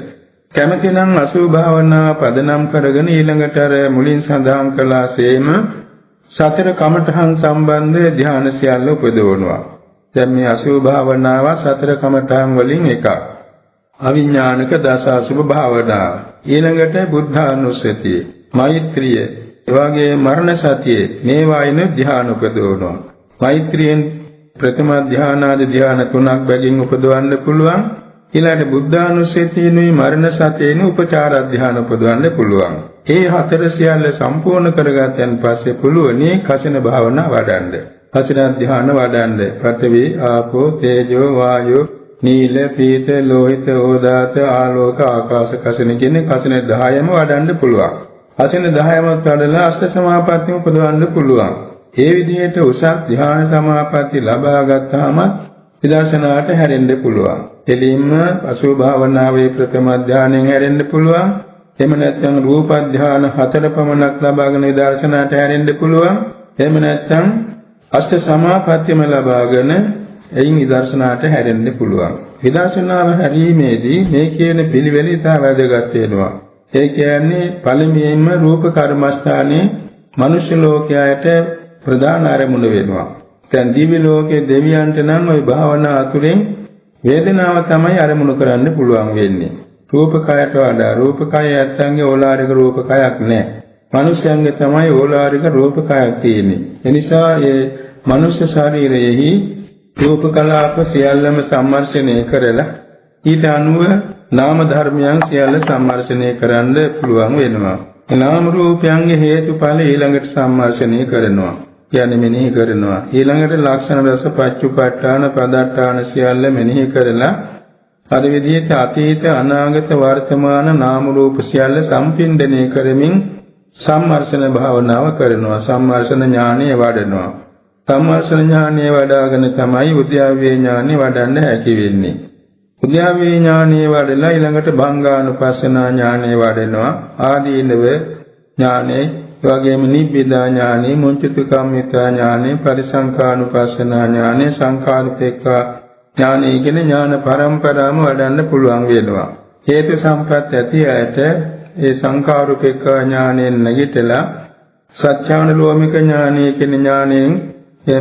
කැමතිනම් අසුභ භාවනා පදනම් කරගෙන ඊළඟට අර මුලින් සඳහන් කළාseම සතර කමඨහං සම්බන්ධ ධ්‍යාන සියල්ල උපදවනවා. දැන් මේ අසුභ භාවනාව සතර කමඨහං වලින් එකක්. අවිඥානික දස අසුභ භාවනාව. ඊළඟට බුද්ධානුස්සතිය, මෛත්‍රිය, එවාගේ මරණ සතිය මේවායින ධ්‍යාන උපදවනවා. මෛත්‍රියෙන් ප්‍රථම ධ්‍යානාදී ධ්‍යාන තුනක් බැගින් උපදවන්න පුළුවන්. ඊළඟට බුද්ධානුස්සතියනේ මරණ සතියනේ උපචාර ධ්‍යාන උපදවන්න පුළුවන්. මේ හතර සියල්ල සම්පූර්ණ කරගත්තන් පස්සේ පුළුවනි කසින භාවනා වඩන්න. කසින ධ්‍යාන වඩන්න. පඨවි ආපෝ තේජෝ වායෝ නීල පීත ලෝහිත ඕදාත ආලෝක ආකාශ කසින කියන කසින 10ම වඩන්න පුළුවන්. කසින 10ම වඩලා අෂ්ට සමාපatti උපදවන්න පුළුවන්. ඒ විදිහට උසස් ධ්‍යාන සමාපatti ලබා ගත්තාම විදර්ශනාට හැරෙන්න පුළුවන්. එළින්ම අසුභ භාවනාවේ ප්‍රථම ධ්‍යානෙන් හැරෙන්න පුළුවන්. එහෙම නැත්නම් රූප ධ්‍යාන 4 පමණක් ලබාගෙන විදර්ශනාට හැරෙන්න පුළුවන්. එහෙම නැත්නම් අෂ්ට සමාපත්තියම ලබාගෙන එයින් විදර්ශනාට හැරෙන්න පුළුවන්. විදර්ශනාව හැරීමේදී මේ කියන පිළිවෙල ඉතා වැදගත් වෙනවා. ඒ කියන්නේ පළමුවෙන්ම රූප කර්මස්ථානයේ මනුෂ්‍ය ලෝකයට ප්‍රධාන අරමුණ වෙනවා. දැන් දිව්‍ය ලෝකයේ දෙවියන්ට නම් ওই භාවනා අතුරෙන් වේදනාව තමයි අරමුණු කරන්න පුළුවන් වෙන්නේ. රූප කයට වඩා රූප කය ඇත්තන්ගේ ඕලාරික රූප කයක් නැහැ. මනුෂ්‍යයන්ගේ තමයි ඕලාරික රූප කයක් තියෙන්නේ. ඒ නිසා මේ මනුෂ්‍ය ශරීරයෙහි රූප කලාප සියල්ලම සම්මර්ෂණය කරලා ඊට අනුව නාම ධර්මයන් සියල්ල සම්මර්ෂණය කරන්න පුළුවන් වෙනවා. නාම රූපයන්ගේ හේතුඵල ඊළඟට සම්මර්ෂණය කරනවා. කියන්නේ මෙනෙහි කරනවා. ඊළඟට ලක්ෂණ රස පච්චුපට්ඨාන පදට්ඨාන සියල්ල මෙනෙහි කරලා අර විදිහට අතීත අනාගත වර්තමාන නාම රූප සියල්ල සම්පින්දණය කරමින් සම්මර්ෂණ භාවනාව කරනවා. සම්මර්ෂණ ඥානය වඩනවා. සම්මර්ෂණ ඥානය වඩාගෙන තමයි උද්‍යාවේ ඥානය වඩන්න හැකි වෙන්නේ. උද්‍යාවේ ඥානය වඩලා ඊළඟට භංගානුපස්සනා ඥානය වඩනවා. ආදීනව ඥානය, වගේම නිබ්බිදා ඥානය, මුංචිතුකම්මිතා ඥානය, පරිසංඛානුපස්සනා ඥානය, සංඛාරුපේක්ඛා ඥානය කියන ඥාන පරම්පරාවම වඩන්න පුළුවන් වෙනවා. හේතු සම්පත් ඇති ඇයට ඒ සංඛාරුපේක්ඛා ඥානයෙන් නැගිටලා සත්‍යානුලෝමික ඥානය කියන ඥානයෙන්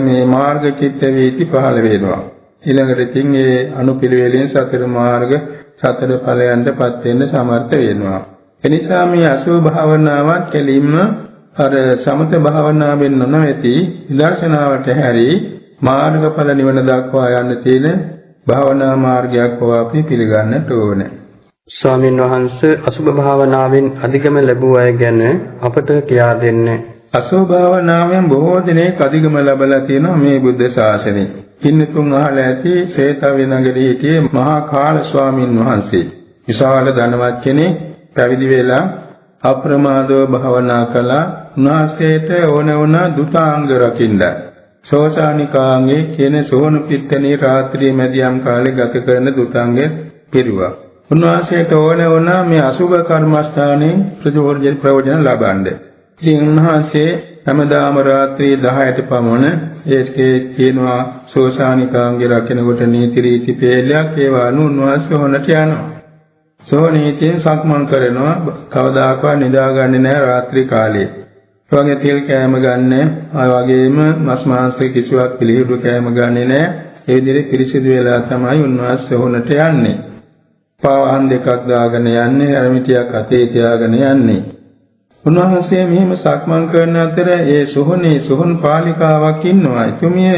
මේ මාර්ග චිත්ත වීති පහළ වෙනවා. ඊළඟට ඉතින් ඒ අනුපිළිවෙලින් සතර මාර්ග සතර ඵලයන්ටපත් වෙන්න සමර්ථ වෙනවා. එනිසා මේ අසුභ භාවනාවත් කෙලින්ම අර සමත භාවනාවෙන් නොනැති විදර්ශනාවට හැරී මාර්ගඵල නිවන දක්වා යන්න තියෙන භාවනා මාර්ගයක් හෝ අපි පිළිගන්නට ඕනේ. ස්වාමීන් වහන්සේ අසුභ භාවනාවෙන් අධිගම ලැබුව අය ගැන අපට කියා දෙන්නේ. අසුභ භාවනාවෙන් බොහෝ දෙනෙක් අධිගම ලැබලා තියෙනවා මේ බුද්ධ ශාසනයේ. පින්නතුන් අහලා ඇති සේතව්‍ය නගරයේ හිටියේ මහා කාල ස්වාමීන් වහන්සේ. විශාල ධනවත් කෙනෙක්, පැවිදි වෙලා අප්‍රමාදව භාවනා කළා. උන්වහන්සේට ඕන වුණා දුතාංග රකින්න. සෝසානිකාංගේ කියන සෝන පිට්ටනේ රාත්‍රියේ මැදියම් කාලේ ගත කරන දුතාංග පිරුවා. උන්වහන්සේට ඕන වුණා මේ අසුභ කර්මස්ථානයේ ප්‍රයෝජන ලබන්න. ඉතින් උන්වහන්සේ හැමදාම රාත්‍රී 10ට පමණ ඒකේ කියනවා සෝසානිකාංගේ රකින්නකොට නීති රීති පෙළයක් ඒවා උන්වහන්සේ හොනට යනවා. සෝනීතියෙන් සක්මන් කරනවා. කවදාකවත් නිදාගන්නේ නැහැ රාත්‍රී කාලේ. වගේ තෙල් කෑම ගන්න, ආ වගේම මස් මාංශ කිසිවක් පිළිහිරු කෑම ගන්නේ නැහැ. ඒ විදිහට පිරිසිදු වෙලා තමයි උන්වහන්සේ හොනට යන්නේ. පාවහන් දෙකක් දාගෙන යන්නේ, අරමිටියක් අතේ තියාගෙන යන්නේ. උන්වහන්සේ මෙහිම සක්මන් කරන අතර ඒ සොහොන් පාලිකාවක් ඉන්නවා. එතුමිය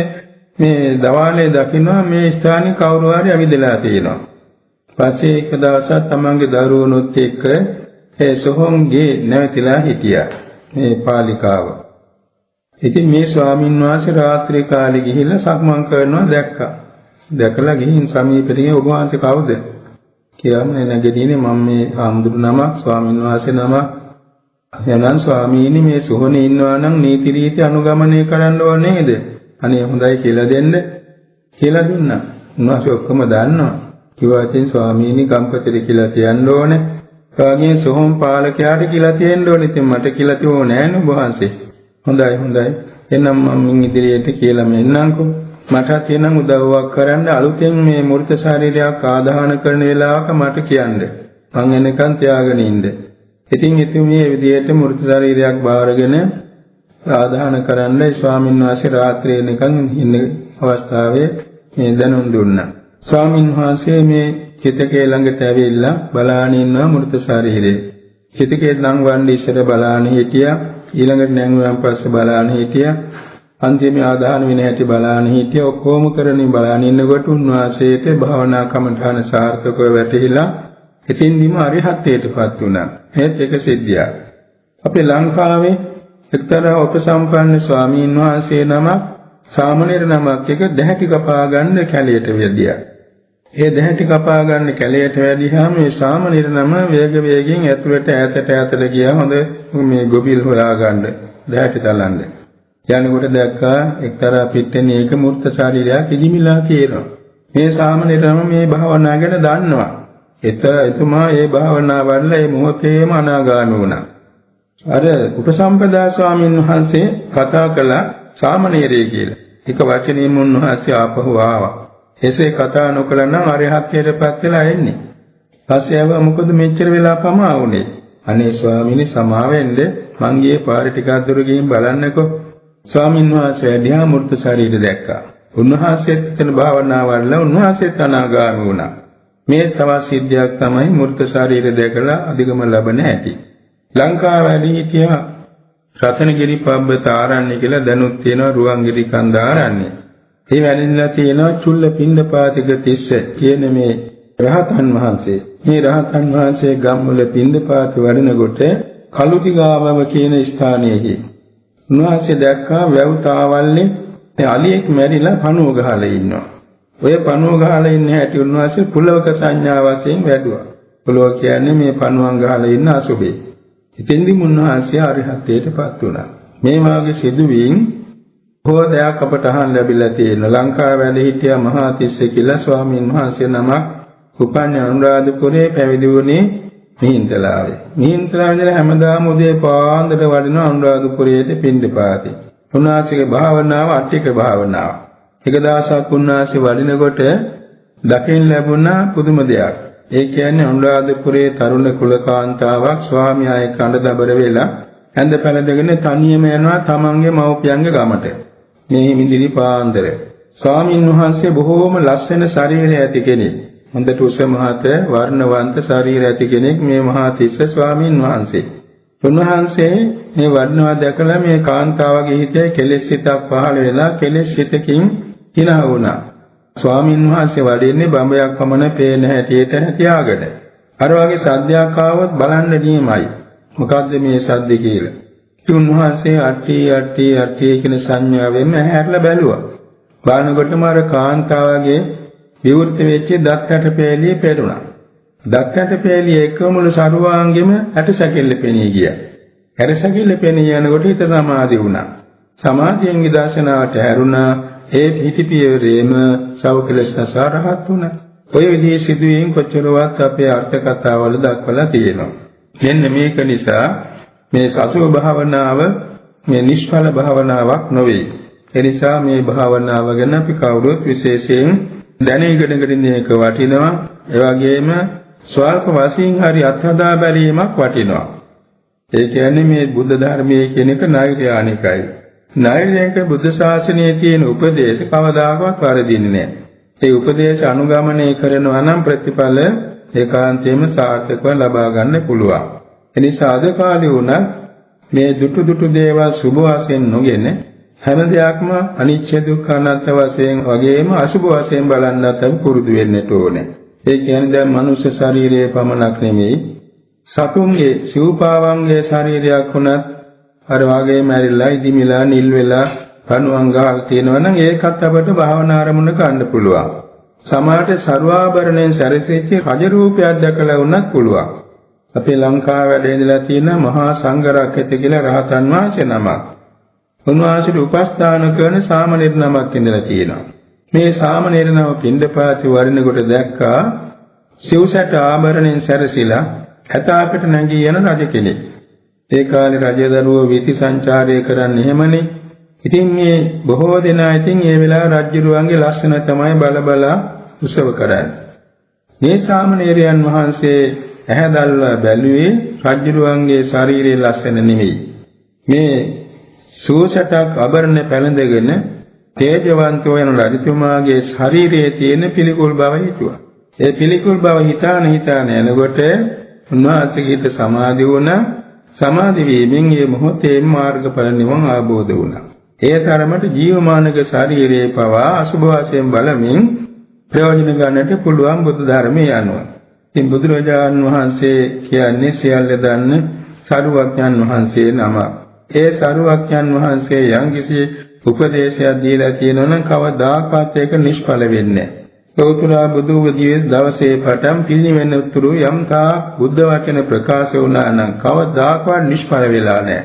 මේ දවාලේ දකිනවා මේ ස්ථානයේ කවුරු හරි ඇවිදලා තියෙනවා. පස්සේ එක දවසක් තමන්ගේ දරුවනුත් එක්ක ඒ සොහොන්ගේ නැවතිලා හිටියා මේ පාලිකාව. ඉතින් මේ ස්වාමීන් වහන්සේ රාත්‍රී කාලේ ගිහිල්ලා සක්මන් කරනවා දැක්කා. දැකලා ගිහින් සමීපෙට ගිහින් ඔබ වහන්සේ කවුද? කියවම නැගිටිනේ මම මේ ආම්දුරු නමක්, ස්වාමීන් වහන්සේ නමක්. එහෙනම් ස්වාමීනි මේ සොහොනේ ඉන්නවා නම් නීති රීති අනුගමනය කරන්න ඕනේ නේද? අනේ හොඳයි කියලා දෙන්න කියලා දුන්නා. උන්වහන්සේ ඔක්කොම දන්නවා. කිව්වා ඉතින් ස්වාමීනි ගම්පතේ කියලා කියන්න ඕනේ. කාගේ සොහොන් පාලකයාට කියලා තියෙන්න ඕනේ. ඉතින් මට කියලා තියෝ නෑනේ ඔබ වහන්සේ. හොඳයි. එනම් මම ඉදිරියට කියලා මෙන්නම්කෝ. මට තියෙන උදව්වක් කරන්න අලුතෙන් මේ මූර්ත ශරීරයක් ආදාහන කරන වෙලාවක මට කියන්න. මං එනකන් තියාගෙන ඉන්න. ඉතින් මේ විදිහට මූර්ත ශරීරයක් බාරගෙන ආදාහන කරන්න ස්වාමීන් වහන්සේ රාත්‍රියේ නිකන් ඉන්න අවස්ථාවේ මේ දැනුම් දුන්නා. ස්වාමීන් වහන්සේ මේ චිතකේ ළඟට ඇවිල්ලා බලාගෙන ඉන්නවා මූර්ත ශරීරේ. චිතකේ නම් වන්නේ ඉස්සර බලාගෙන හිටියා. ඊළඟට නැංගුවන් පස්සේ බලාගෙන හිටියා. අන්තිමේ ආදාහන වෙන හැටි බලාගෙන හිටියා. ඔක්කොම කරමින් බලාගෙන ඉන්නකොට උන්වහන්සේට භාවනා කමඨාන සාර්ථකව වැටහිලා ඉතින්දිම අරිහත්ත්වයටපත් වුණා. මේත් එක සිද්ධියක්. අපේ ලංකාවේ එක්තරා උපසම්පන්න ස්වාමීන් වහන්සේ නමක් සාමණේර නමක් එක දැහැටි කපා ගන්න කැලයට වැදියා. ඒ දැහැටි කපා ගන්න කැලයට වැදියාම මේ සාමණේර නම වේගයෙන් ඇතුළට ඈතට ගියා. හොඳ මේ ගොබිල් හොයා ගන්න දැහැටි තලන්න. යනකොට දැක්කා එක්තරා පිට්ටනේ එක මූර්ත ශරීරයක් ඉදිමිලා තියෙනවා. මේ සාමණේර නම මේ භාවනා ගැන දන්නවා. එතුමා ඒ භාවනා වල ඒ මොහොතේම අනාගාමී වුණා. අර උපසම්පදා ස්වාමීන් වහන්සේ කතා කළා සාමණේරය කියලා. එක වචනයෙන් උන්වහන්සේ ආපහු ආවා. එසේ කතා නොකළා නම් අරහත්ත්වයටපත් වෙලා එන්නේ. පස්සේ ආව මොකද මෙච්චර වෙලා පමා වුනේ? අනේ ස්වාමීනි සමාවෙන්න මං ගියේ පාර ටිකක් දුර ගිහින් බලන්නකෝ. ස්වාමීන් වහන්සේ වැඩියා මූර්ත ශරීරය දැක්කා. උන්වහන්සේත් එතන භාවනා වල උන්වහන්සේත් අනාගාමී වුණා. මේ තවත් සිද්ධියක් තමයි මූර්ත ශරීරය දැකලා අධිගම ලැබෙන හැටි. ලංකාව වැඩි හිටියා රතනගිරි පබ්බත ආරණ්‍ය කියලා දැනුත් තියෙනවා රුවන්ගිරි කන්ද ආරණ්‍ය. ඒ වැඩිලා තියෙනවා චුල්ල පිණ්ඩපාතික තිස්ස කියන මේ රහතන් වහන්සේ. මේ රහතන් වහන්සේ ගම්වල පිණ්ඩපාත වඩනකොට කලුටිගාවව කියන ස්ථානයේදී උන්වහන්සේ දැක්කා වැව් තාවල්ලේ අලියෙක් මැරිලා පණුව ගහලා ඉන්නවා. ඔය පණුව ගහලා ඉන්න හැටි උන්වහන්සේ පුලවක සංඥා වශයෙන් වැදුවා. පුලව කියන්නේ මේ පණුවන් ගහලා ඉන්න අසුබේ. ඉතින්දි උන්වහන්සේ අරිහත්ත්වයටපත් වුණා. මේ වාගේ සිදුවීම් බොහෝදයක් අපට අහන්න ලැබිලා තියෙනවා. ලංකාවේ වැඩ සිටියා මහා තිස්ස කියලා ස්වාමීන් වහන්සේ නමක් උපන්නේ අනුරාධපුරේ පැවිදි වුණේ මිහින්තලාවේ. මිහින්තලාවේ ඉඳලා හැමදාම උදේ පාන්දර වඩිනවා අනුරාධපුරයේට පිණ්ඩපාතේ. උන්වහන්සේගේ භාවනාව අට්ටික භාවනාව. එක දවසක් උන්වහන්සේ වඩිනකොට දකින්න ලැබුණා පුදුම දෙයක්. ඒ කියන්නේ අනුරාධපුරයේ තරුණ කුලකාන්තාවක් ස්වාමියා එක්ක අඬදබර වෙලා ඇඳ පැළඳගෙන තනියම යනවා තමන්ගේ මව්පියන්ගේ ගමට. මේ මිදිරි පාන්දර. ස්වාමීන් වහන්සේ බොහෝම ලස්සන ශරීරය ඇති කෙනෙක්. හොඳට උස මහත වර්ණවන්ත ශරීරය ඇති කෙනෙක් මේ මහා තිස්ස ස්වාමීන් වහන්සේ. උන්වහන්සේ මේ වඩනවා දැකලා මේ කාන්තාවගේ හිතේ කෙලෙස් සිතක් පහළ වෙලා කෙලෙස් සිතකින් හිනා වුණා. ස්වාමීන් වහන්සේ වඩින්නේ බඹයක් පමණ පේන හැටියට තියාගෙන. අර වගේ සද්දයක් ආවොත් බලන්න නියමයි. මොකද්ද මේ සද්ද කියලා. උන්වහන්සේ අට්ටි කියන සංඥාවෙන්ම හැරලා බැලුවා. බලනකොටම අර කාන්තාවගේ විවෘත වෙච්ච දත්කට පෙළිය පෙරුණා. දත්කට පෙළිය එකමුළු සරුවාංගෙම ඇටසැකිල්ල පෙනී ගියා. ඇටසැකිල්ල පෙනී යනකොට හිත සමාධි වුණා. සමාධියෙන් විදර්ශනාවට හැරුණා. ඒ පිටිපියවරේම සෞඛලස් සසරහත් වුණා. ඔය විදිහේ සිදුවීම් කොච්චරවත් අපේ අර්ථ කතාවල දක්වලා තියෙනවා. මෙන්න මේක නිසා මේ සසුව භාවනාව මේ නිෂ්ඵල භාවනාවක් නොවේ. ඒ නිසා මේ භාවනාව ගැන අපි කවුරුත් විශේෂයෙන් දැනගෙන ඉන්න එක වටිනවා. ඒ වගේම ස්වල්ප වශයෙන් හරි අත්හදා බැලීමක් වටිනවා. ඒ කියන්නේ මේ බුද්ධ ධර්මයේ කියන එක නෛර්යානිකයි. නෛර්යානික බුද්ධ ශාසනයේ තියෙන උපදේශ කවදාකවත් වරදින්නේ නැහැ. ඒ උපදේශ අනුගමනය කරනවා නම් ප්‍රතිඵල ඒකාන්තයෙන්ම සාර්ථකව ලබා ගන්න පුළුවන්. එනිසා අද කාලේ වුණත් මේ දුටු දේවල් සුභ වශයෙන් නොගෙන හැම දෙයක්ම අනිත්‍ය දුක්ඛ අනාත්ම වශයෙන් වගේම අසුභ වශයෙන් බලන්නත් අපි පුරුදු වෙන්නට ඕනේ. ඒ කියන්නේ දැන් මනුෂ්‍ය ශරීරයේ පමණක් නෙමෙයි සතුන්ගේ සිව්පාවන්ගේ ශරීරයක් වුණත් අර වාගේ මැරිලා ඉදිමිලා නිල් වෙලා කණුවන් ගහක් තියෙනවා නම් ඒකත් අපට භාවනා ආරමුණ ගන්න පුළුවන්. සමාජයේ ਸਰවාභරණයෙන් සැරසෙච්ච රජ රූපයක් දැකලා වුණත් පුළුවන්. අපේ ලංකාව වැඩ ඉඳලා තියෙන මහා සංඝරක්කිත කියලා රහතන් වහන්සේ නමක්. උන්වහන්සේට උපස්ථාන කරන සාමණේර නමක් ඉඳලා තියෙනවා. මේ සාමණේර නම පිණ්ඩපාතේ වරිනකොට දැක්කා සිව්සැට ආභරණයෙන් සැරසිලා හැතාපට නැගී යන රජ කෙනෙක්. ඒ කාලේ රජදරුවෝ වීති සංචාරය කරන්නේ එහෙමනේ. ඉතින් මේ බොහෝ දෙනා ඉතින් ඒ වෙලාව රජුරුවන්ගේ ලක්ෂණ තමයි බල උසව කරන්නේ. මේ සාමණේරයන් වහන්සේ ඇහැදල්ලා බැලුවේ රජුරුවන්ගේ ශාරීරික ලක්ෂණ නෙමෙයි. මේ සූසටක් ආභරණ පැළඳගෙන තේජවන්ත වන රජතුමාගේ ශරීරයේ තියෙන පිළිකුල් බව හිතුවා. ඒ පිළිකුල් බව හිතාන යනකොට උන්වහන්සේගේ හිත සමාධි වුණා. සමාධි වීමෙන් මේ මොහොතේ මාර්ගඵල නිවන් ආબોධ වුණා. ඒ තරමට ජීවමානක ශරීරයේ පවා අසුභ වශයෙන් බලමින් ප්‍රයෝජන ගන්නට පුළුවන් බුදු ධර්මයේ අනුව. ඉතින් බුදුරජාණන් වහන්සේ කියන්නේ සියල්ල දන්න සරුවඥන් වහන්සේ නම. ඒ සරුවඥන් වහන්සේ යම්කිසි උපදේශයක් දීලා තියෙනවා නම් කවදාකවත් ඒක නිෂ්ඵල වෙන්නේ නැහැ. සෝතුරා බුදු වදියේ දවසේ පටන් පිළිවෙන්න උතුරු යම්තා බුද්ධ වචන ප්‍රකාශ වුණා නම් කවදාකවත් නිෂ්ඵල වෙලා නැහැ.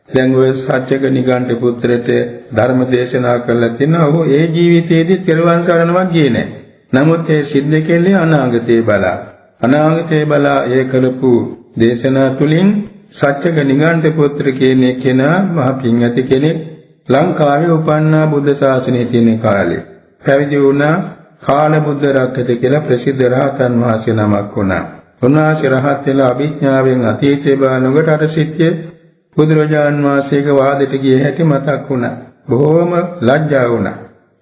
දැන් ඔය සත්‍යක නිගණ්ඨ පුත්‍රට ධර්ම දේශනා කළා තිනවා. ඔහු ඒ ජීවිතයේදී තෙරුවන් සරණවත් ගියේ නැහැ. නමුත් ඒ සිද්ධ කෙල්ලේ අනාගතේ බලා. අනාගතේ බලා ඒ කරපු දේශනා තුලින් සත්‍යක නිගණ්ඨ පුත්‍ර කියන කෙනා මහ පිං ඇති කෙනෙක් ලංකාවේ උපන්නා බුද්ධ ශාසනයේ තියෙන කාලේ පැවිදි වුණා. කාල බුද්ධ රක්කත කියලා ප්‍රසිද්ධ රහතන් වහන්සේ නමක් වුණා. උන්වහන්සේ රහත් වෙලා අභිඥාවෙන් අතීතේ බලනකොට අර සිත්යේ බුදුරජාන් වහන්සේගේ වාදයට ගිය හැටි මතක් වුණා. බොහෝම ලැජ්ජා වුණා.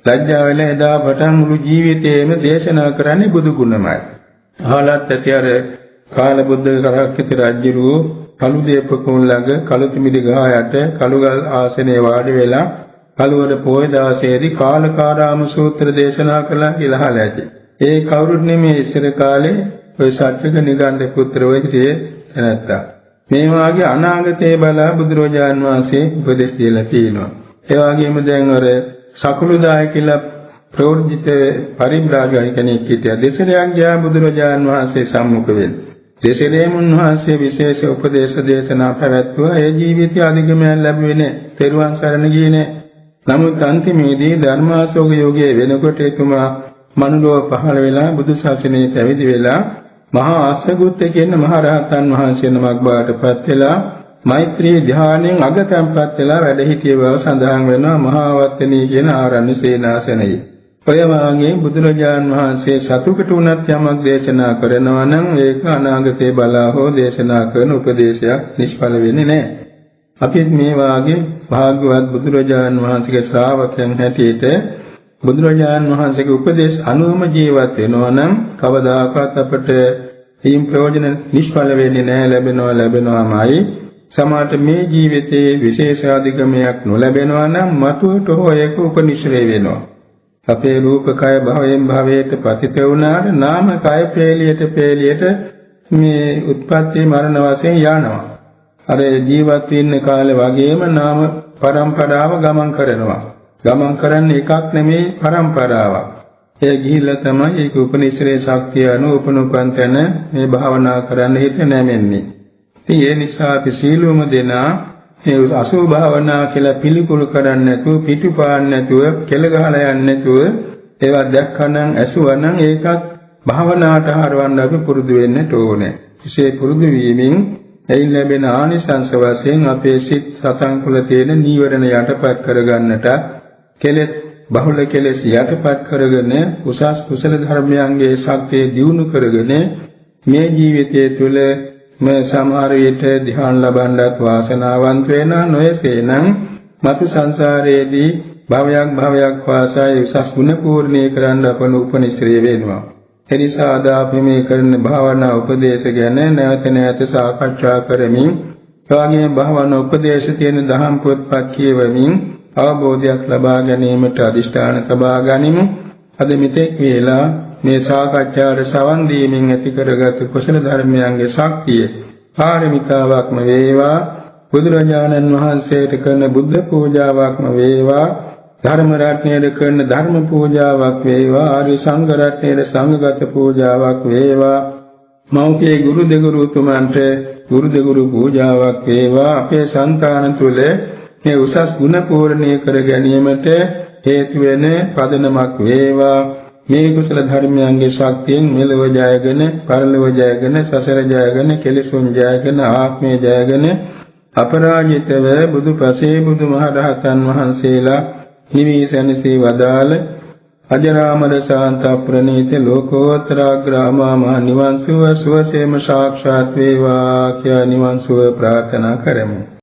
ලැජ්ජා වෙලා එදා පටන් මුළු ජීවිතේම දේශනා කරන්නේ බුදු ගුණමයි. අහලත් ඇති අර කාල බුද්ධ රක්කත රජුරු කළු දීපකුන් ළඟ කළු තිමිරි ගහ යට කළුගල් ආසනයේ වාඩි වෙලා කළුවර පොය දවසේදී කාලකාරාම සූත්‍ර දේශනා කළා කියලා අහලා ඇති. ඒ කවුරුත් නෙමේ ඉස්සර කාලේ ඔය සත්‍යක නිගණ්ඨ පුත්‍ර වෛද්‍යයේ නැත්තා. මේ වාගේ අනාගතේ බලා බුදුරජාන් වහන්සේ උපදෙස් දීලා තියෙනවා. ඒ වගේම දැන් අර සකුළුදාය කියලා ප්‍රවෘජිත පරිබ්‍රාජක කෙනෙක් හිටියා. දෙසරයක් ගියා බුදුරජාන් වහන්සේ සම්මුඛ වෙන්න. දෙසරේම උන්වහන්සේ විශේෂ උපදේශ දේශනා පැවැත්වුවා. ඒ ජීවිතය අධිගමයන් ලැබුවේ නැහැ. තෙරුවන් සරණ ගියේ නැහැ. නමුත් අන්තිමේදී ධර්මාශෝක යෝගයේ වෙනකොට එතුමා මනුලොව පහළ වෙලා බුදු ශාසනයේ පැවිදි වෙලා මහා අස්සගුත්ත කියන මහ රහතන් වහන්සේ නමක් බවට පත් වෙලා මෛත්‍රී ධානයෙන් අගතම්පත් වෙලා වැඩ සිටිය බව සඳහන් වෙනවා මහා වත්තනී කියන ආරණ්‍ය සේනාසනයේ. ඔය වාගේ බුදුරජාන් වහන්සේ සතුකට උනත් යමක් දේශනා කරනවා නම් ඒක අනාගතේ බලා හෝ දේශනා කරන උපදේශයක් නිෂ්ඵල වෙන්නේ නැහැ. අපිත් මේ වාගේ භාග්‍යවත් බුදුරජාන් වහන්සේගේ ශ්‍රාවකයන් හැටියට බුදුරජාන් වහන්සේගේ උපදේශ අනුවම ජීවත් වෙනවා නම් කවදාකවත් අපට ඊම් ප්‍රයෝජන නිෂ්ඵල වෙන්නේ නැහැ. ලැබෙනවාමයි. සමාත මේ ජීවිතයේ විශේෂාධිගමයක් නොලැබෙනවා නම් මතුවට හෝ ඒක උපනිශ්‍රේ වෙනවා. අපේ රූපකය භවයෙන් භවයට පතිත වුණාට නාම කය පෙළියට මේ උත්පත්ති මරණ වශයෙන් යනවා. අර ජීවත් වෙන්න කාලේ වගේම නාම පරම්පරාව ගමන් කරනවා. ගමන් කරන්නේ එකක් නෙමෙයි පරම්පරාවක්. ඒ ගිහිල්ලා තමයි ඒක උපනිශ්‍රේ ශක්තිය අනුව උපනුපන් තැන මේ භාවනා කරන්න හිත නැමෙන්නේ. ඉතින් ඒ නිසා අපි සීලොම දෙනා මේ අසුභ භාවනා කියලා පිළිකුල් කරන්නේ නැතුව පිටුපාන්න නැතුව කෙල ගහලා යන්නේ නැතුව ඒවා දැක්කනම් ඇසුවනම් ඒකත් භාවනාවට හරවන්න අපි පුරුදු වෙන්න ඕනේ. විශේෂ පුරුදු වීමෙන් එයින් ලැබෙන ආනිසංස වශයෙන් අපේ සිත් සතන් කුල තියෙන නීවරණ යටපත් කරගන්නට කෙලෙස් බහුල කෙලෙස් යටපත් කරගෙන උසස් කුසල ධර්මයන්ගේ ශක්තිය දියුණු කරගෙන මේ ජීවිතය තුළ මේ සමහර විට ධ්‍යාන ලබන්නත් වාසනාවන්ත වෙනා නොයසේනම් මතු සංසාරයේදී භවයක් වාසය උසස් ගුණ පූර්ණේ කරන්න අපන උපනිශ්‍රේ වෙනවා. එනිසා අද අපි මේ කරන භාවනා උපදේශ ගැන නැවත සාකච්ඡා කරමින් එවාගේ භාවනා උපදේශ තියෙන දහම් පොත්පත් කියවමින් අවබෝධයක් ලබා ගැනීමට අදිෂ්ඨාන තබා ගනිමු. අද මෙතෙක් වේලා මේ සාකච්ඡාවට සවන් දීමෙන් ඇති කරගත් කුසල ධර්මයන්ගේ ශක්තිය පාරමිතාවක්ම වේවා. බුදුරජාණන් වහන්සේට කරන බුද්ධ පූජාවක්ම වේවා. ධර්ම රත්නයේ කරන ධර්ම පූජාවක් වේවා. ආර්ය සංඝ රත්නයේ සංඝගත පූජාවක් වේවා. මෞඛ්‍ය ගුරු දෙගුරු තුමන්ට ගුරු දෙගුරු පූජාවක් වේවා. අපේ సంతాන තුල මේ උසස් ගුණ පූර්ණේ කර ගැනීමට හේතු වෙන පදනමක් වේවා. මේ කුසල ධර්මයන්ගේ ශක්තියෙන් මෙලොව ජයගෙන පරලොව ජයගෙන සසර ජයගෙන කෙලෙසුන් ජයගෙන ආත්මය ජයගෙන අපරාජිතව බුදුපසේ බුදුමහරහතන් වහන්සේලා නිවිසනසී වදාළ අජරාමර ශාන්ත ප්‍රණීත ලෝකෝත්තර ග්‍රාමා මහ නිවන් සුව සුවසේම සාක්ෂාත් වේවා කියා නිවන් සුව ප්‍රාර්ථනා කරමු.